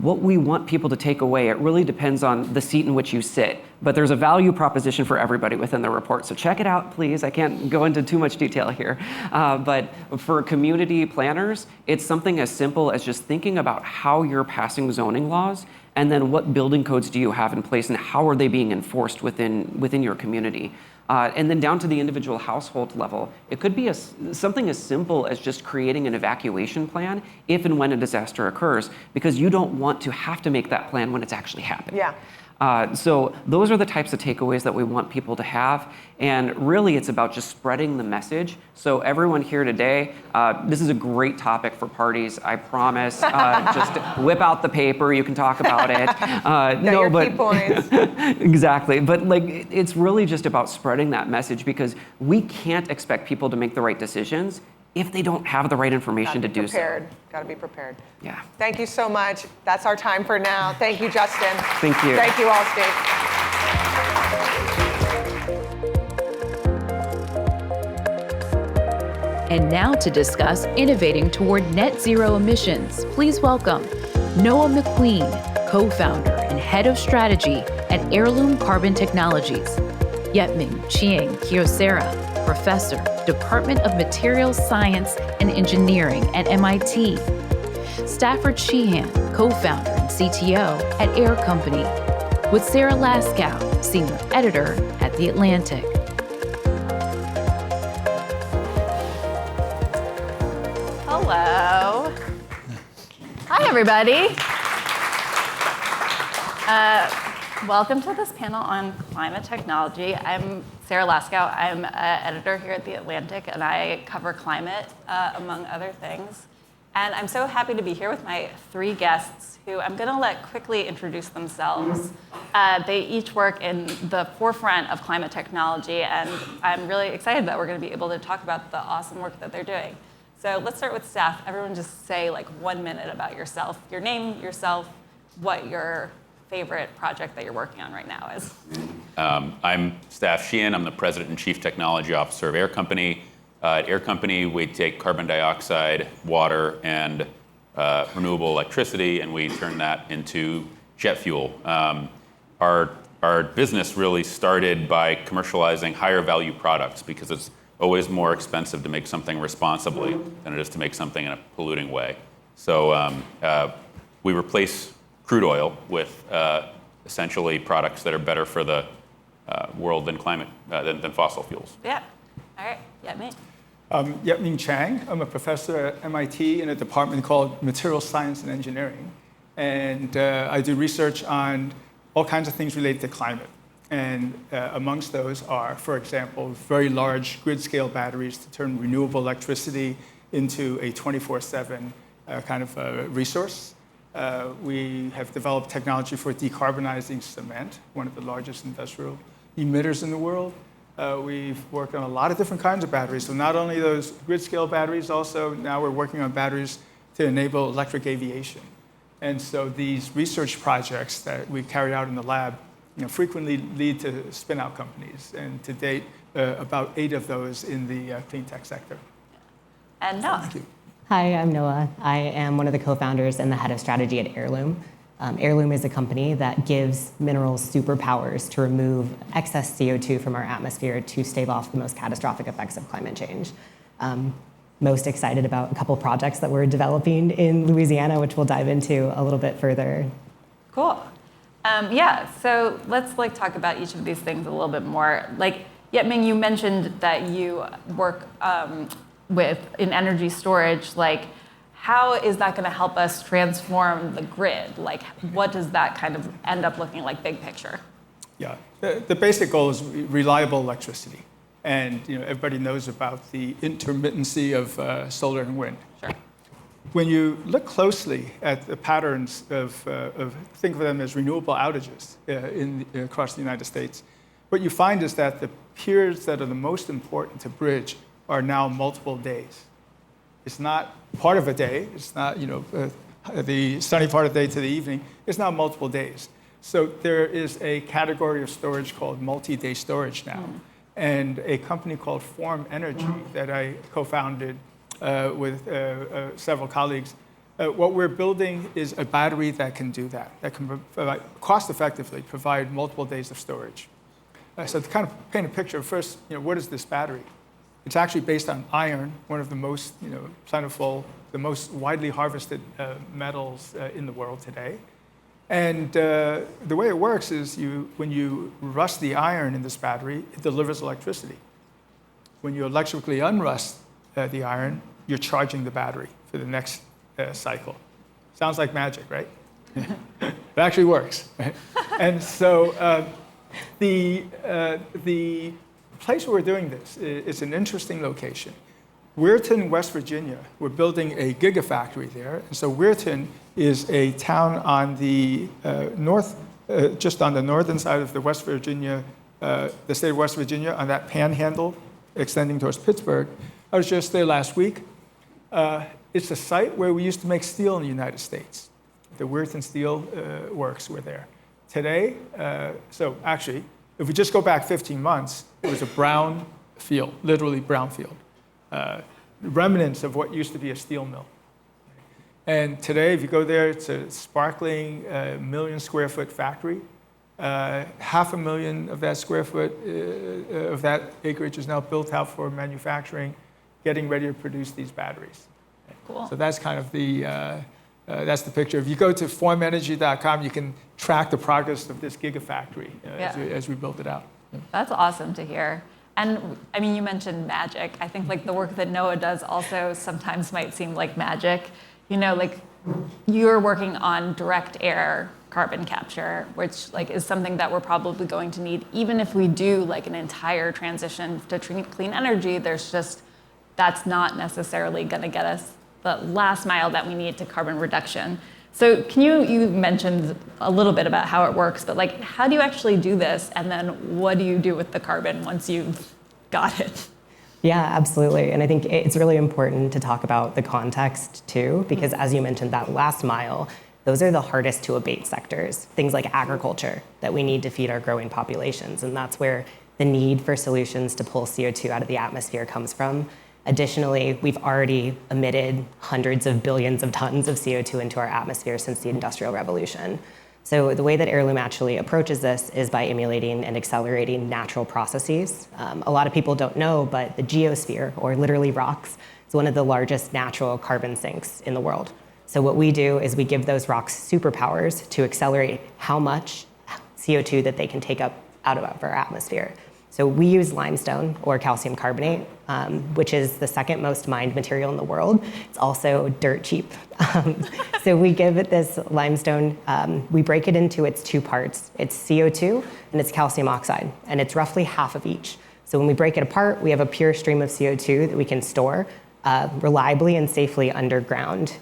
Speaker 7: what we want people to take away, it really depends on the seat in which you sit, but there's a value proposition for everybody within the report. So check it out, please. I can't go into too much detail here. But for community planners, it's something as simple as just thinking about how you're passing zoning laws and then what building codes do you have in place and how are they being enforced within your community. And then down to the individual household level, it could be something as simple as just creating an evacuation plan if and when a disaster occurs, because you don't want to have to make that plan when it's actually happened.
Speaker 2: Yeah.
Speaker 7: So those are the types of takeaways that we want people to have. And really, it's about just spreading the message. So everyone here today, this is a great topic for parties, I promise. Just whip out the paper, you can talk about it.
Speaker 2: Key points.
Speaker 7: Exactly. But like, it's really just about spreading that message because we can't expect people to make the right decisions if they don't have the right information to do so.
Speaker 2: Got to be prepared.
Speaker 7: Yeah.
Speaker 2: Thank you so much. That's our time for now. Thank you, Justin.
Speaker 7: Thank you.
Speaker 2: Thank you, Allstate.
Speaker 1: And now to discuss innovating toward net zero emissions, please welcome Noah McQueen, co-founder and head of strategy at Heirloom Carbon Technologies, Yetming Chiang Kyocera, professor, Department of Materials Science and Engineering at MIT, Stafford Sheehan, co-founder and CTO at Air Company, with Sarah Laskow, senior editor at The Atlantic.
Speaker 8: Hello. Hi, everybody. Welcome to this panel on climate technology. I'm Sarah Laskow. I'm an editor here at The Atlantic, and I cover climate, among other things. And I'm so happy to be here with my three guests, who I'm going to let quickly introduce themselves. They each work in the forefront of climate technology, and I'm really excited that we're going to be able to talk about the awesome work that they're doing. So let's start with Steph. Everyone just say like 1 minute about yourself, your name, yourself, what your favorite project that you're working on right now is.
Speaker 9: I'm Staff Sheehan. I'm the President and Chief Technology Officer of Air Company. At Air Company, we take carbon dioxide, water, and renewable electricity, and we turn that into jet fuel. Our business really started by commercializing higher value products because it's always more expensive to make something responsibly than it is to make something in a polluting way. So we replace crude oil with essentially products that are better for the world than climate than fossil fuels.
Speaker 8: Yeah. All right. Yeah, me.
Speaker 10: Yetming Chiang. I'm a professor at MIT in a department called Materials Science and Engineering. And I do research on all kinds of things related to climate. And amongst those are, for example, very large grid-scale batteries to turn renewable electricity into a 24/7 kind of resource. We have developed technology for decarbonizing cement, one of the largest industrial emitters in the world. We've worked on a lot of different kinds of batteries. So not only those grid-scale batteries, also now we're working on batteries to enable electric aviation. And so these research projects that we carry out in the lab frequently lead to spin-out companies. And to date, about 8 of those in the clean tech sector.
Speaker 8: And Noah.
Speaker 10: Thank you.
Speaker 11: Hi, I'm Noah. I am one of the co-founders and the head of strategy at Heirloom. Heirloom is a company that gives minerals superpowers to remove excess CO2 from our atmosphere to stave off the most catastrophic effects of climate change. Most excited about a couple projects that we're developing in Louisiana, which we'll dive into a little bit further.
Speaker 8: Cool. Yeah, so let's talk about each of these things a little bit more. Yetming, you mentioned that you work in energy storage. How is that going to help us transform the grid? What does that kind of end up looking like, big picture?
Speaker 10: Yeah, the basic goal is reliable electricity. And everybody knows about the intermittency of solar and wind.
Speaker 8: Sure.
Speaker 10: When you look closely at the patterns of think of them as renewable outages across the United States, what you find is that the periods that are the most important to bridge are now multiple days. It's not part of a day. It's not the sunny part of the day to the evening. It's now multiple days. So there is a category of storage called multi-day storage now. And a company called Form Energy that I co-founded with several colleagues, what we're building is a battery that can do that can cost-effectively provide multiple days of storage. So to kind of paint a picture, first, what is this battery? It's actually based on iron, one of the most plentiful, the most widely harvested metals in the world today. And the way it works is when you rust the iron in this battery, it delivers electricity. When you electrically unrust the iron, you're charging the battery for the next cycle. Sounds like magic, right? It actually works. Right? And so the place where we're doing this is an interesting location. Weirton, West Virginia, we're building a gigafactory there. And so Weirton is a town on the just on the northern side of the West Virginia, the state of West Virginia, on that panhandle extending towards Pittsburgh. I was just there last week. It's a site where we used to make steel in the United States. The Weirton Steel Works were there. Today, so actually, if we just go back 15 months, it was a brown field, literally brown field. Remnants of what used to be a steel mill. And today, if you go there, it's a sparkling 1 million square foot factory. 500,000 of that square foot of that acreage is now built out for manufacturing, getting ready to produce these batteries.
Speaker 8: Cool.
Speaker 10: So that's kind of that's the picture. If you go to formenergy.com, you can track the progress of this gigafactory as we build it out.
Speaker 8: That's awesome to hear. And I mean, you mentioned magic. I think like the work that NOAA does also sometimes might seem like magic. You know, like you're working on direct air carbon capture, which like is something that we're probably going to need, even if we do like an entire transition to clean energy. That's not necessarily going to get us the last mile that we need to carbon reduction. So can you mentioned a little bit about how it works, but like how do you actually do this? And then what do you do with the carbon once you've got it?
Speaker 11: Yeah, absolutely. And I think it's really important to talk about the context too, because as you mentioned, that last mile, those are the hardest to abate sectors, things like agriculture that we need to feed our growing populations. And that's where the need for solutions to pull CO2 out of the atmosphere comes from. Additionally, we've already emitted hundreds of billions of tons of CO2 into our atmosphere since the Industrial Revolution. So the way that Heirloom actually approaches this is by emulating and accelerating natural processes. A lot of people don't know, but the geosphere, or literally rocks, is one of the largest natural carbon sinks in the world. So what we do is we give those rocks superpowers to accelerate how much CO2 that they can take up out of our atmosphere. So we use limestone or calcium carbonate, which is the second most mined material in the world. It's also dirt cheap. So we give it this limestone, we break it into its two parts. It's CO2 and it's calcium oxide, and it's roughly half of each. So when we break it apart, we have a pure stream of CO2 that we can store reliably and safely underground.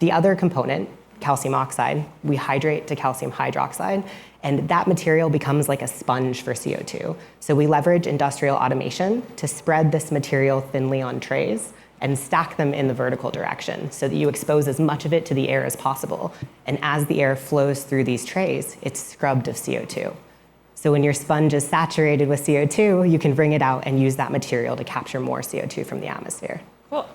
Speaker 11: The other component, calcium oxide, we hydrate to calcium hydroxide, and that material becomes like a sponge for CO2. So we leverage industrial automation to spread this material thinly on trays and stack them in the vertical direction so that you expose as much of it to the air as possible. And as the air flows through these trays, it's scrubbed of CO2. So when your sponge is saturated with CO2, you can bring it out and use that material to capture more CO2 from the atmosphere.
Speaker 8: Cool.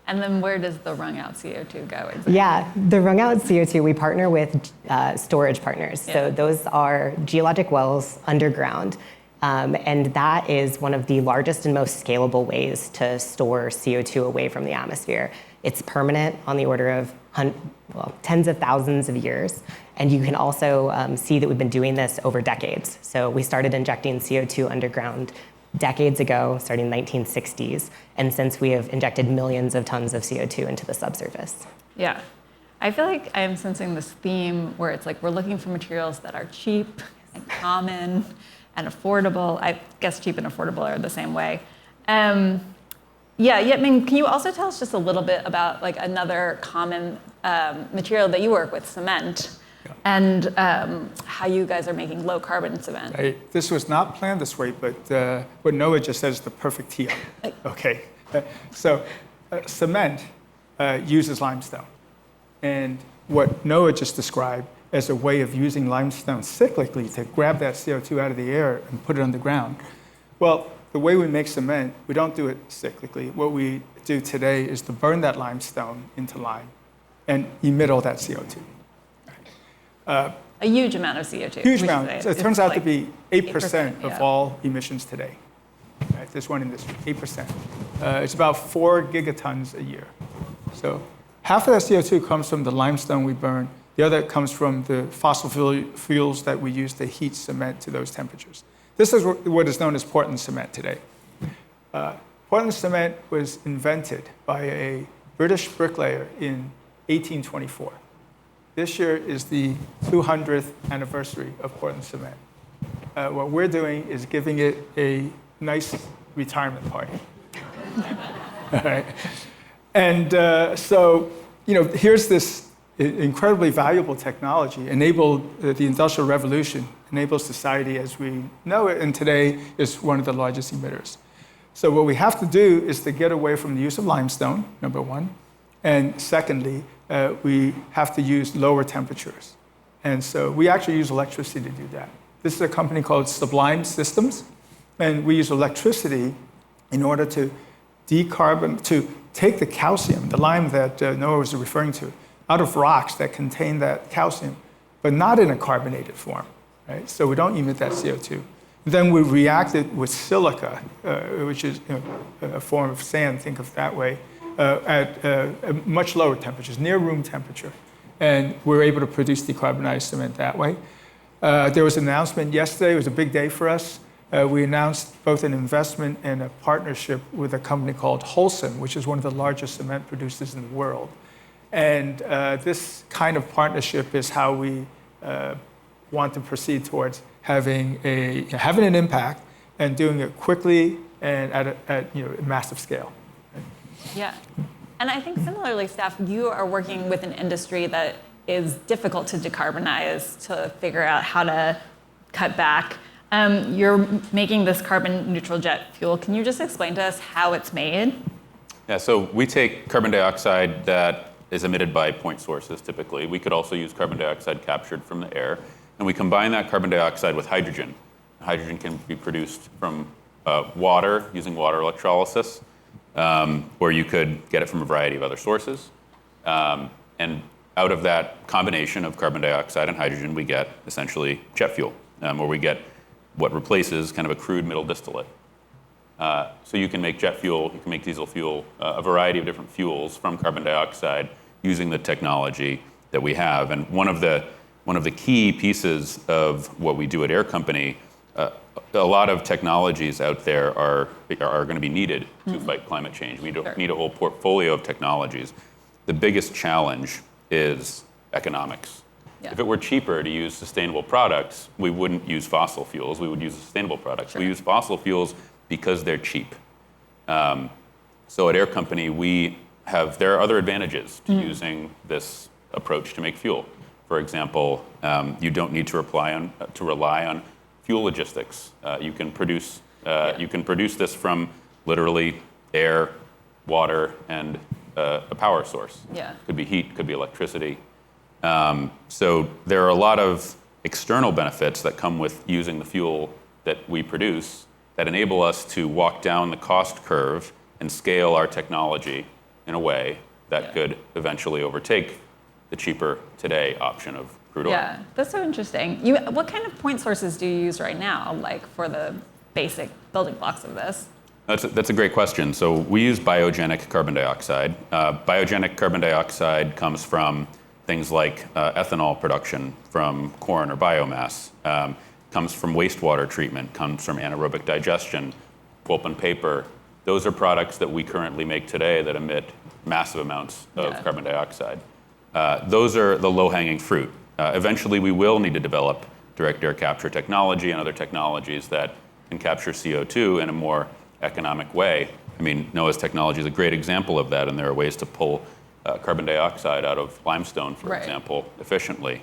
Speaker 8: And then where does the wrung out CO2 go exactly?
Speaker 11: Yeah, the wrung out CO2, we partner with storage partners.
Speaker 8: Yeah.
Speaker 11: So those are geologic wells underground. And that is one of the largest and most scalable ways to store CO2 away from the atmosphere. It's permanent on the order of tens of thousands of years. And you can also see that we've been doing this over decades. So we started injecting CO2 underground decades ago, starting in the 1960s. And since we have injected millions of tons of CO2 into the subsurface.
Speaker 8: Yeah. I feel like I'm sensing this theme where it's like we're looking for materials that are cheap and common and affordable. I guess cheap and affordable are the same way. I mean, can you also tell us just a little bit about like another common material that you work with, cement, and how you guys are making low carbon cement?
Speaker 10: This was not planned this way, but what NOAA just said is the perfect tee-up. Okay, so cement uses limestone. And what NOAA just described as a way of using limestone cyclically to grab that CO2 out of the air and put it underground. Well, the way we make cement, we don't do it cyclically. What we do today is to burn that limestone into lime and emit all that CO2.
Speaker 8: A huge amount of CO2.
Speaker 10: Huge amount. So it turns out to be 8% of
Speaker 8: yeah.
Speaker 10: all emissions today. Right, this one industry, 8%. It's about 4 gigatons a year. So half of that CO2 comes from the limestone we burn. The other comes from the fossil fuels that we use to heat cement to those temperatures. This is what is known as Portland cement today. Portland cement was invented by a British bricklayer in 1824. This year is the 200th anniversary of Portland cement. What we're doing is giving it a nice retirement party. All right. And so, here's this incredibly valuable technology, enabled the Industrial Revolution, enabled society as we know it, and today is one of the largest emitters. So what we have to do is to get away from the use of limestone, number one. And secondly, we have to use lower temperatures. And so we actually use electricity to do that. This is a company called Sublime Systems. And we use electricity in order to to take the calcium, the lime that Noah was referring to, out of rocks that contain that calcium, but not in a carbonated form, right? So we don't emit that CO2. Then we react it with silica, which is a form of sand, think of it that way, at much lower temperatures, near room temperature. And we're able to produce decarbonized cement that way. There was an announcement yesterday. It was a big day for us. We announced both an investment and a partnership with a company called Holcim, which is one of the largest cement producers in the world. And this kind of partnership is how we want to proceed towards having an impact and doing it quickly and at a massive scale.
Speaker 8: Yeah. And I think similarly, Steph, you are working with an industry that is difficult to decarbonize, to figure out how to cut back. You're making this carbon neutral jet fuel. Can you just explain to us how it's made?
Speaker 9: Yeah, so we take carbon dioxide that is emitted by point sources typically. We could also use carbon dioxide captured from the air, and we combine that carbon dioxide with hydrogen. Hydrogen can be produced from water using water electrolysis, or you could get it from a variety of other sources. And out of that combination of carbon dioxide and hydrogen, we get essentially jet fuel, where we get what replaces kind of a crude middle distillate. So you can make jet fuel, you can make diesel fuel, a variety of different fuels from carbon dioxide using the technology that we have. And one of the key pieces of what we do at Air Company, a lot of technologies out there are going to be needed to fight climate change. We don't need a whole portfolio of technologies. The biggest challenge is economics. Yeah. If it were cheaper to use sustainable products, we wouldn't use fossil fuels. We would use sustainable products. Sure. We use fossil fuels because they're cheap. So at Air Company, there are other advantages to using this approach to make fuel. For example, you don't need to rely on fuel logistics. You can produce this from literally air, water, and a power source. Yeah. Could be heat, could be electricity. So there are a lot of external benefits that come with using the fuel that we produce that enable us to walk down the cost curve and scale our technology in a way that could eventually overtake the cheaper today option of crude oil.
Speaker 8: Yeah, that's so interesting. What kind of point sources do you use right now, like for the basic building blocks of this?
Speaker 9: That's a great question. So we use biogenic carbon dioxide. Biogenic carbon dioxide comes from things like ethanol production from corn or biomass, comes from wastewater treatment, comes from anaerobic digestion, pulp and paper. Those are products that we currently make today that emit massive amounts of carbon dioxide. Those are the low-hanging fruit. Eventually, we will need to develop direct air capture technology and other technologies that can capture CO2 in a more economic way. I mean, Noah's technology is a great example of that, and there are ways to pull carbon dioxide out of limestone, for example, efficiently.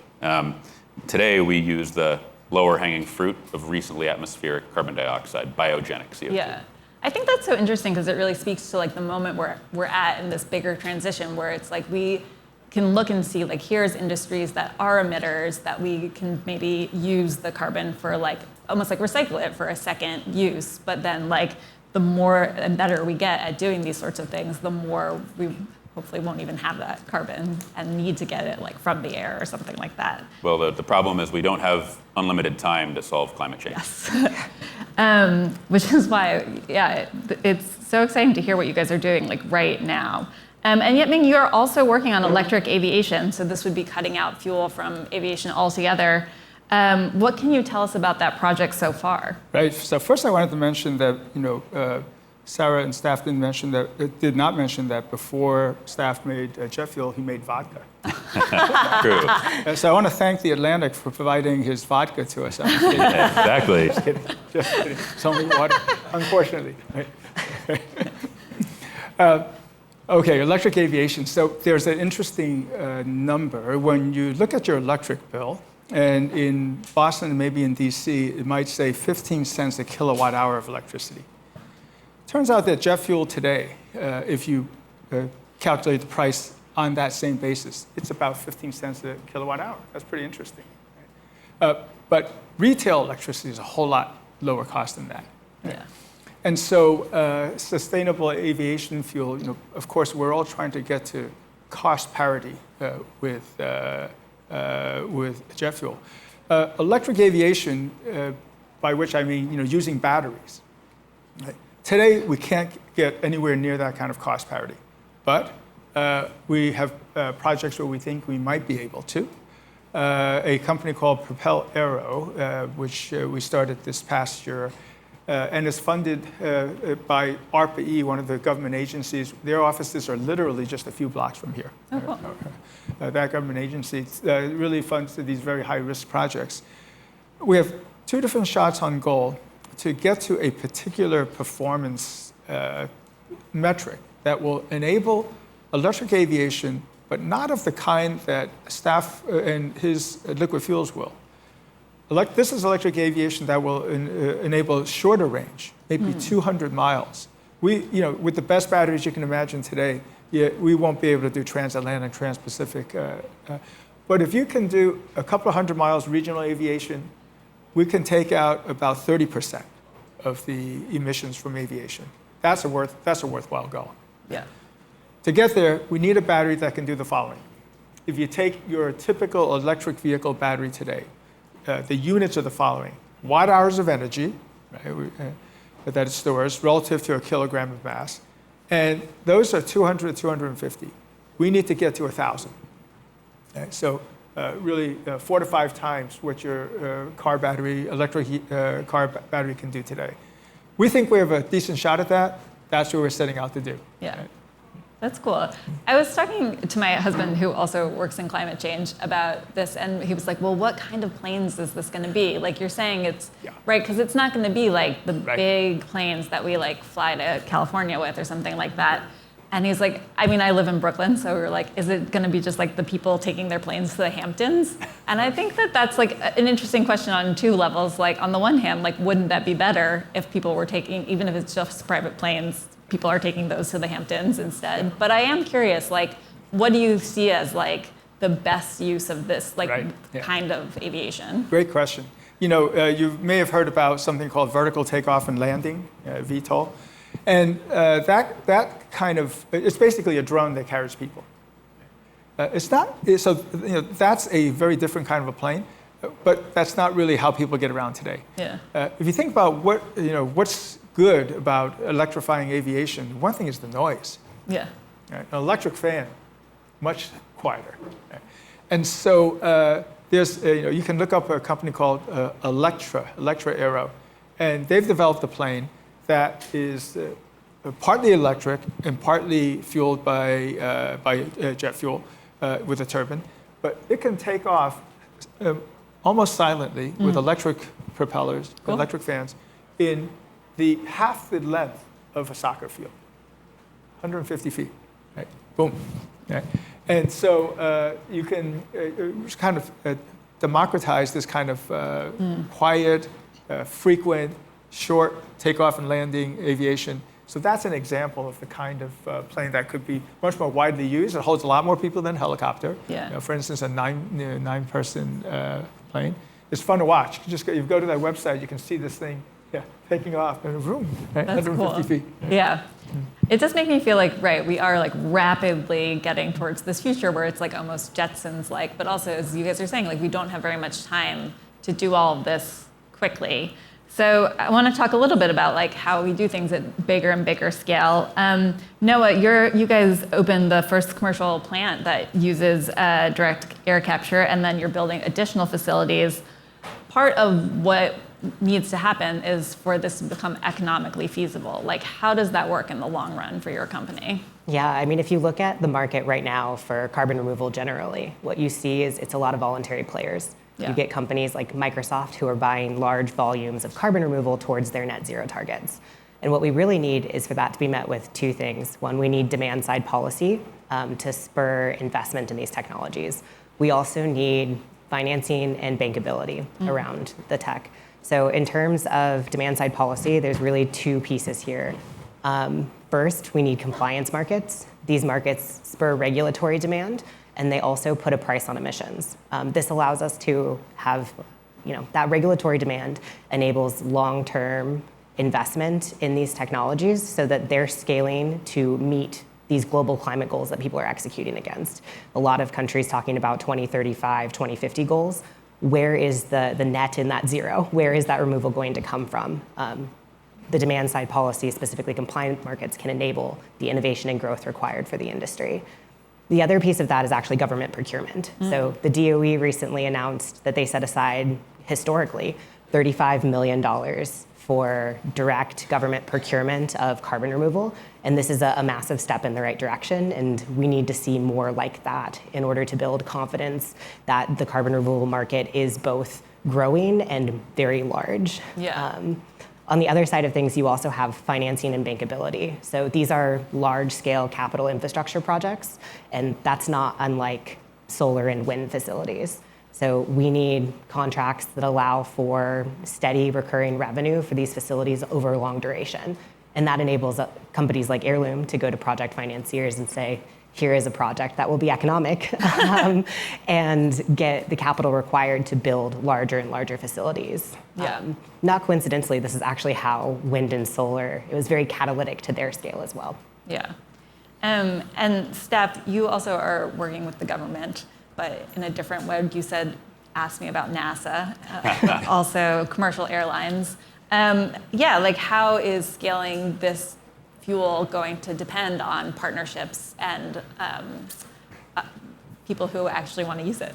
Speaker 9: Today, we use the lower hanging fruit of recently atmospheric carbon dioxide, biogenic CO2.
Speaker 8: Yeah. I think that's so interesting because it really speaks to like the moment where we're at in this bigger transition where it's like we can look and see like here's industries that are emitters that we can maybe use the carbon for like almost like recycle it for a second use. But then like the more and better we get at doing these sorts of things, the more we hopefully won't even have that carbon and need to get it like from the air or something like that.
Speaker 9: Well, the problem is we don't have unlimited time to solve climate change.
Speaker 8: Yes. Which is why, it's so exciting to hear what you guys are doing like right now. And yet, Ming, you're also working on electric aviation, so this would be cutting out fuel from aviation altogether. What can you tell us about that project so far?
Speaker 10: Right. So first, I wanted to mention that Sarah and staff did not mention that before staff made jet fuel, he made vodka.
Speaker 9: True.
Speaker 10: So I want to thank the Atlantic for providing his vodka to us.
Speaker 9: Exactly.
Speaker 10: Just kidding. It's only water, unfortunately. Okay, electric aviation. So there's an interesting number. When you look at your electric bill, and in Boston and maybe in DC, it might say 15 cents a kilowatt hour of electricity. Turns out that jet fuel today, if you calculate the price on that same basis, it's about 15 cents a kilowatt hour. That's pretty interesting. Right? But retail electricity is a whole lot lower cost than that. Right?
Speaker 8: Yeah.
Speaker 10: And so sustainable aviation fuel, of course, we're all trying to get to cost parity with jet fuel. Electric aviation, by which I mean using batteries. Right? Today, we can't get anywhere near that kind of cost parity. But we have projects where we think we might be able to. A company called Propel Aero, which we started this past year, and is funded by ARPA-E, one of the government agencies. Their offices are literally just a few blocks from here.
Speaker 8: Oh, cool.
Speaker 10: That government agency really funds these very high-risk projects. We have two different shots on goal to get to a particular performance metric that will enable electric aviation, but not of the kind that Staff and his liquid fuels will. This is electric aviation that will enable shorter range, maybe 200 miles. With the best batteries you can imagine today, we won't be able to do transatlantic, trans-Pacific. But if you can do a couple of hundred miles regional aviation, we can take out about 30% of the emissions from aviation. That's a worthwhile goal.
Speaker 8: Yeah.
Speaker 10: To get there, we need a battery that can do the following. If you take your typical electric vehicle battery today, the units are the following: watt hours of energy, right, that it stores relative to a kilogram of mass, and those are 200 to 250. We need to get to 1,000. Okay? So really 4 to 5 times what your electric car battery can do today. We think we have a decent shot at that. That's what we're setting out to do.
Speaker 8: Yeah.
Speaker 10: Right?
Speaker 8: That's cool. I was talking to my husband, who also works in climate change, about this, and he was like, well, what kind of planes is this going to be? Like you're saying, it's right, because it's not going to be like the big planes that we like fly to California with or something like that. And he's like, I mean, I live in Brooklyn, so we were like, is it going to be just like the people taking their planes to the Hamptons? And I think that that's like an interesting question on two levels. Like on the one hand, like wouldn't that be better if people were taking, even if it's just private planes, people are taking those to the Hamptons instead? But I am curious, like, what do you see as like the best use of this kind of aviation?
Speaker 10: Great question. You may have heard about something called vertical takeoff and landing, VTOL. And that kind of, it's basically a drone that carries people. That's a very different kind of a plane, but that's not really how people get around today.
Speaker 8: Yeah.
Speaker 10: If you think about what's good about electrifying aviation, one thing is the noise.
Speaker 8: Yeah.
Speaker 10: Right? An electric fan, much quieter. Right? And so you can look up a company called Electra Aero, and they've developed a plane that is partly electric and partly fueled by jet fuel with a turbine, but it can take off almost silently with electric propellers, electric fans, in half the length of a soccer field, 150 feet. Right? Boom. Right? And so you can kind of democratize this kind of quiet, frequent, short takeoff and landing aviation. So that's an example of the kind of plane that could be much more widely used. It holds a lot more people than a helicopter.
Speaker 8: Yeah.
Speaker 10: For instance, a nine-person plane. It's fun to watch. You go to that website, you can see this thing taking off in a room, right?
Speaker 8: That's
Speaker 10: 150
Speaker 8: cool.
Speaker 10: feet.
Speaker 8: Yeah. It does make me feel like, we are like rapidly getting towards this future where it's like almost Jetsons-like, but also, as you guys are saying, like we don't have very much time to do all of this quickly. So I want to talk a little bit about like how we do things at bigger and bigger scale. Noah, you guys opened the first commercial plant that uses direct air capture, and then you're building additional facilities. Part of what needs to happen is for this to become economically feasible. Like, how does that work in the long run for your company?
Speaker 11: Yeah, I mean, if you look at the market right now for carbon removal generally, what you see is it's a lot of voluntary players.
Speaker 8: Yeah.
Speaker 11: You get companies like Microsoft who are buying large volumes of carbon removal towards their net zero targets. And what we really need is for that to be met with two things. One, we need demand side policy to spur investment in these technologies. We also need financing and bankability around the tech. So in terms of demand side policy, there's really two pieces here. First, we need compliance markets. These markets spur regulatory demand, and they also put a price on emissions. This allows us to have, that regulatory demand enables long-term investment in these technologies so that they're scaling to meet these global climate goals that people are executing against. A lot of countries talking about 2035, 2050 goals. Where is the net in that zero? Where is that removal going to come from? The demand side policy, specifically compliant markets, can enable the innovation and growth required for the industry. The other piece of that is actually government procurement. So the DOE recently announced that they set aside, historically, $35 million for direct government procurement of carbon removal. And this is a massive step in the right direction. And we need to see more like that in order to build confidence that the carbon removal market is both growing and very large. On the other side of things, you also have financing and bankability. So these are large-scale capital infrastructure projects, and that's not unlike solar and wind facilities. So we need contracts that allow for steady recurring revenue for these facilities over a long duration. And that enables companies like Heirloom to go to project financiers and say, here is a project that will be economic and get the capital required to build larger and larger facilities. Not coincidentally, this is actually how wind and solar, it was very catalytic to their scale as well.
Speaker 8: And Steph, you also are working with the government, but in a different way. You said, ask me about NASA, also commercial airlines. How is scaling this fuel going to depend on partnerships and people who actually want to use it?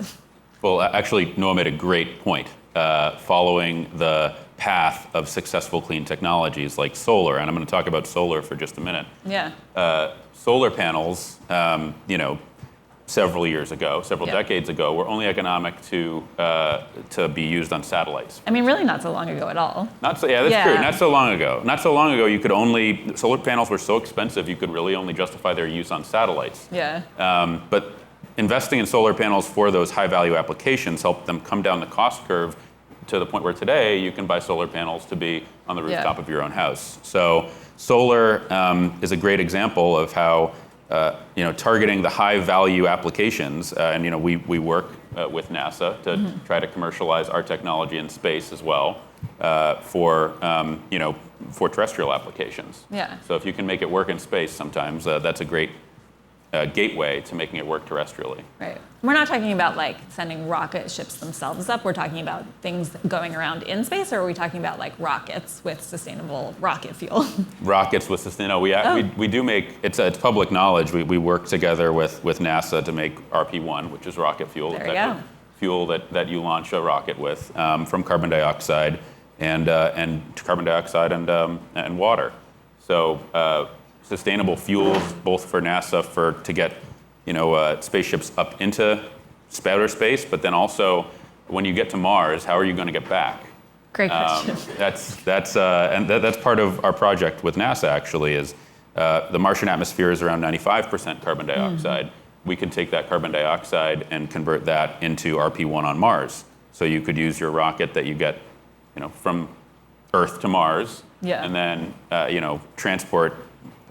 Speaker 9: Well, actually, Noah made a great point. Following the path of successful clean technologies like solar, and I'm going to talk about solar for just a minute. Solar panels, several decades ago, were only economic to be used on satellites.
Speaker 8: I mean, really not so long ago at all.
Speaker 9: That's true. Not so long ago. Not so long ago, solar panels were so expensive you could really only justify their use on satellites. But investing in solar panels for those high-value applications helped them come down the cost curve to the point where today you can buy solar panels to be on the rooftop of your own house. So solar is a great example of how targeting the high-value applications, and we work with NASA to try to commercialize our technology in space as well for terrestrial applications. So if you can make it work in space, sometimes that's a great gateway to making it work terrestrially.
Speaker 8: Right. We're not talking about sending rocket ships themselves up. We're talking about things going around in space, or are we talking about rockets with sustainable rocket fuel? Rockets with sustainable.
Speaker 9: We do make it's public knowledge. We work together with NASA to make RP1, which is rocket fuel.
Speaker 8: There you go.
Speaker 9: Fuel that you launch a rocket with from carbon dioxide and water. So. Sustainable fuels, both for NASA to get spaceships up into outer space, but then also when you get to Mars, how are you going to get back?
Speaker 8: Great question.
Speaker 9: That's part of our project with NASA. Actually, is the Martian atmosphere is around 95% carbon dioxide. We can take that carbon dioxide and convert that into RP1 on Mars. So you could use your rocket that you get, from Earth to Mars, and then transport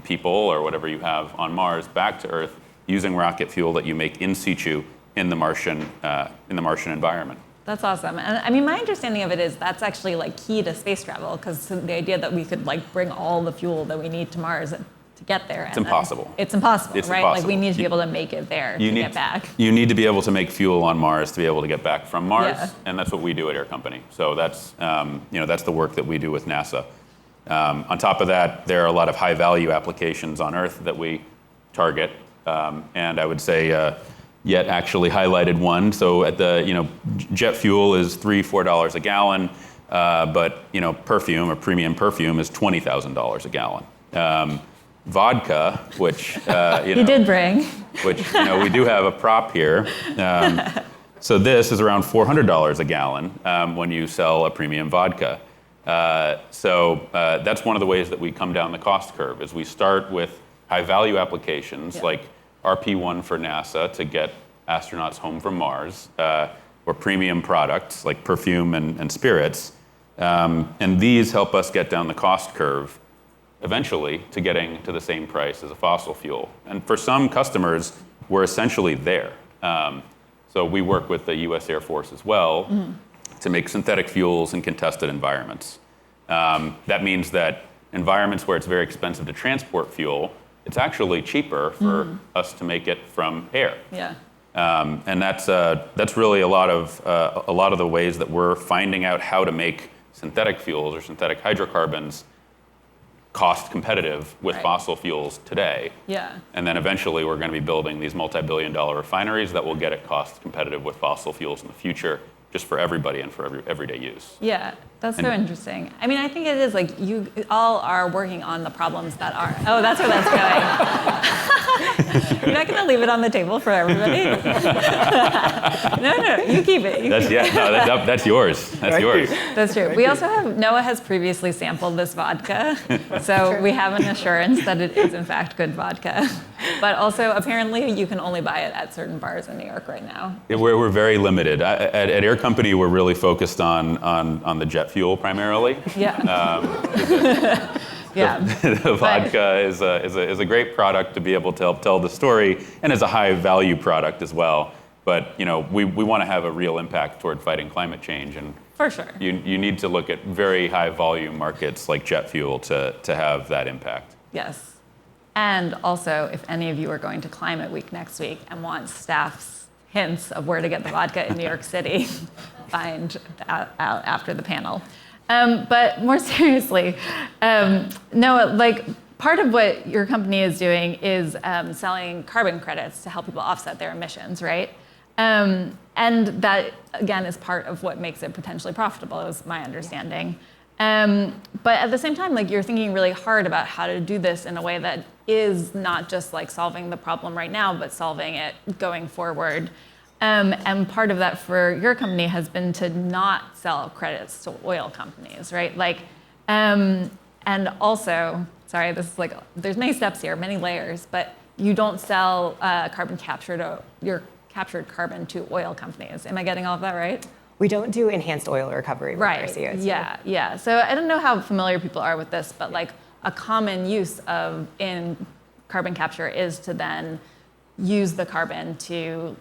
Speaker 9: people or whatever you have on Mars back to Earth using rocket fuel that you make in situ in the Martian environment.
Speaker 8: That's awesome. And I mean, my understanding of it is that's actually key to space travel, because the idea that we could bring all the fuel that we need to Mars to get there.
Speaker 9: It's impossible.
Speaker 8: It's impossible, right?
Speaker 9: Impossible.
Speaker 8: We need to be able to make it there to get back.
Speaker 9: You need to be able to make fuel on Mars to be able to get back from Mars, and that's what we do at Air Company. So that's the work that we do with NASA. On top of that, there are a lot of high-value applications on Earth that we target, and I would say yet actually highlighted one. So at the jet fuel is $3-4 a gallon, but perfume or premium perfume is $20,000 a gallon. Vodka, which
Speaker 8: you did bring,
Speaker 9: which we do have a prop here. So this is around $400 a gallon when you sell a premium vodka. So that's one of the ways that we come down the cost curve, is we start with high-value applications like RP1 for NASA to get astronauts home from Mars, or premium products like perfume and spirits. And these help us get down the cost curve eventually to getting to the same price as a fossil fuel. And for some customers, we're essentially there. So we work with the US Air Force as well to make synthetic fuels in contested environments. That means that environments where it's very expensive to transport fuel, it's actually cheaper for us to make it from air.
Speaker 8: Yeah.
Speaker 9: And that's really a lot of the ways that we're finding out how to make synthetic fuels or synthetic hydrocarbons cost competitive with fossil fuels today.
Speaker 8: Yeah.
Speaker 9: And then eventually we're going to be building these multi-billion-dollar refineries that will get it cost competitive with fossil fuels in the future, just for everybody and for everyday use.
Speaker 8: Yeah, that's so interesting. I mean, I think it is like you all are working on the problems that are. Oh, that's where that's going. You're not going to leave it on the table for everybody. No, you keep it.
Speaker 9: That's yours. That's yours.
Speaker 8: That's true. We also have Noah has previously sampled this vodka, so we have an assurance that it is in fact good vodka. But also, apparently, you can only buy it at certain bars in New York right now.
Speaker 9: We're very limited. At Air Company, we're really focused on the jet fuel primarily.
Speaker 8: Yeah.
Speaker 9: The vodka is a great product to be able to help tell the story, and is a high value product as well. But we want to have a real impact toward fighting climate change, and
Speaker 8: for sure,
Speaker 9: you need to look at very high volume markets like jet fuel to have that impact.
Speaker 8: Yes. And also, if any of you are going to Climate Week next week and want staff's hints of where to get the vodka in New York City, find out after the panel. But more seriously, Noah, like part of what your company is doing is selling carbon credits to help people offset their emissions, right? And that, again, is part of what makes it potentially profitable, is my understanding. But at the same time, like you're thinking really hard about how to do this in a way that is not just like solving the problem right now, but solving it going forward. And part of that for your company has been to not sell credits to oil companies, right? Like, and also, sorry, this is like, there's many steps here, many layers, but you don't sell carbon capture to your captured carbon to oil companies. Am I getting all of that right?
Speaker 11: We don't do enhanced oil recovery with our CO2.
Speaker 8: Yeah. So I don't know how familiar people are with this, but like a common use in carbon capture is to then use the carbon to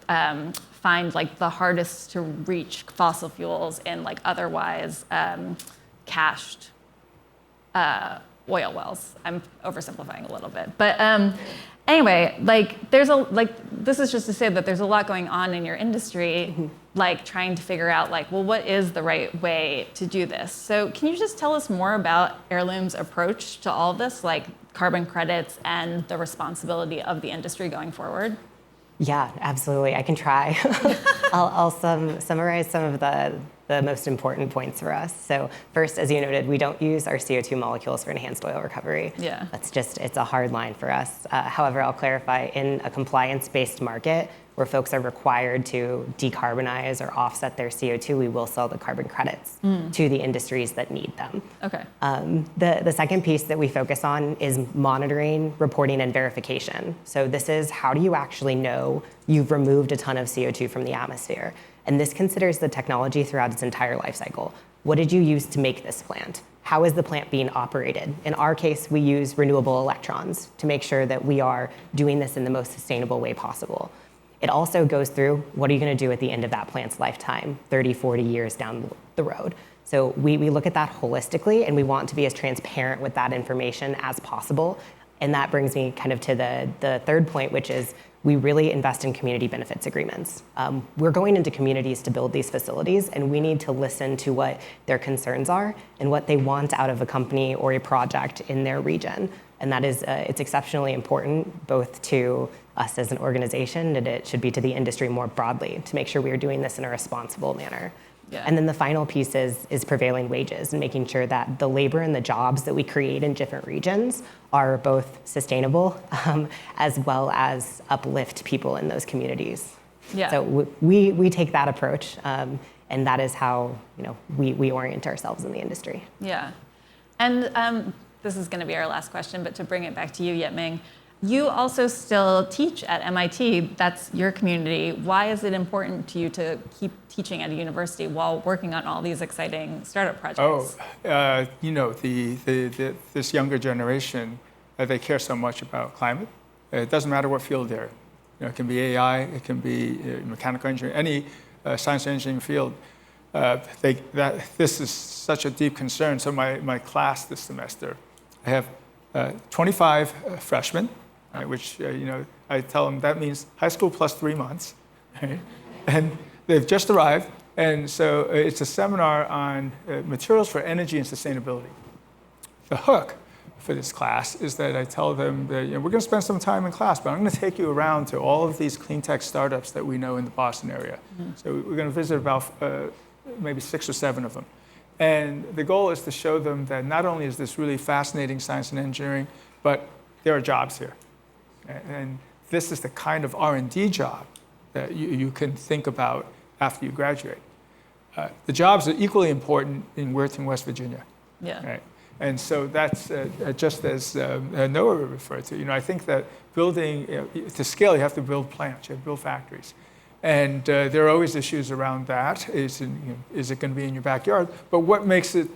Speaker 8: find like the hardest to reach fossil fuels in like otherwise cached oil wells. I'm oversimplifying a little bit, but anyway, like this is just to say that there's a lot going on in your industry, like trying to figure out like, well, what is the right way to do this? So can you just tell us more about Heirloom's approach to all of this, like carbon credits and the responsibility of the industry going forward?
Speaker 11: Yeah, absolutely. I can try. I'll summarize some of the most important points for us. So first, as you noted, we don't use our CO2 molecules for enhanced oil recovery.
Speaker 8: Yeah.
Speaker 11: It's a hard line for us. However, I'll clarify, in a compliance-based market where folks are required to decarbonize or offset their CO2, we will sell the carbon credits to the industries that need them.
Speaker 8: Okay.
Speaker 11: The second piece that we focus on is monitoring, reporting, and verification. So this is, how do you actually know you've removed a ton of CO2 from the atmosphere? And this considers the technology throughout its entire life cycle. What did you use to make this plant? How is the plant being operated? In our case, we use renewable electrons to make sure that we are doing this in the most sustainable way possible. It also goes through, what are you going to do at the end of that plant's lifetime, 30, 40 years down the road? So we look at that holistically, and we want to be as transparent with that information as possible. And that brings me kind of to the third point, which is we really invest in community benefits agreements. We're going into communities to build these facilities, and we need to listen to what their concerns are and what they want out of a company or a project in their region. And that is, it's exceptionally important both to us as an organization, and it should be to the industry more broadly, to make sure we are doing this in a responsible manner.
Speaker 8: Yeah.
Speaker 11: And then the final piece is prevailing wages and making sure that the labor and the jobs that we create in different regions are both sustainable as well as uplift people in those communities.
Speaker 8: Yeah.
Speaker 11: So we take that approach, and that is how we orient ourselves in the industry.
Speaker 8: Yeah. And this is going to be our last question, but to bring it back to you, Yet-Ming, You also still teach at MIT. That's your community. Why is it important to you to keep teaching at a university while working on all these exciting startup projects?
Speaker 10: This younger generation, they care so much about climate. It doesn't matter what field they're in. It can be AI, it can be mechanical engineering, any science and engineering field. This is such a deep concern. So my class this semester, I have 25 freshmen, which I tell them that means high school plus 3 months, right? And they've just arrived, and so it's a seminar on materials for energy and sustainability. The hook for this class is that I tell them that we're going to spend some time in class, but I'm going to take you around to all of these clean tech startups that we know in the Boston area. Mm-hmm. So we're going to visit about maybe 6 or 7 of them. And the goal is to show them that not only is this really fascinating science and engineering, but there are jobs here. And this is the kind of R&D job that you can think about after you graduate. The jobs are equally important in Weirton, West Virginia.
Speaker 8: Yeah.
Speaker 10: Right? And so that's just as Noah referred to. I think that building, to scale, you have to build plants, you have to build factories. And there are always issues around that. Is it going to be in your backyard? But what makes it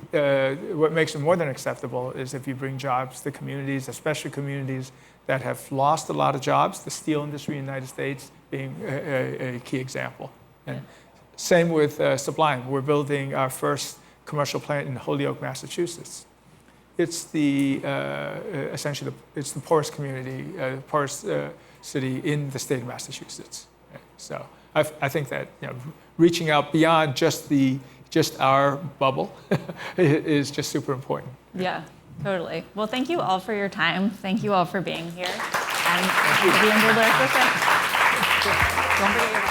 Speaker 10: more than acceptable is if you bring jobs to communities, especially communities that have lost a lot of jobs, the steel industry in the United States being a key example. And same with Sublime. We're building our first commercial plant in Holyoke, Massachusetts. It's essentially it's the poorest community, poorest city in the state of Massachusetts. So I think that reaching out beyond just our bubble is just super important.
Speaker 8: Yeah, totally. Well, thank you all for your time. Thank you all for being here. And hope you enjoyed the rest of the show. Don't forget your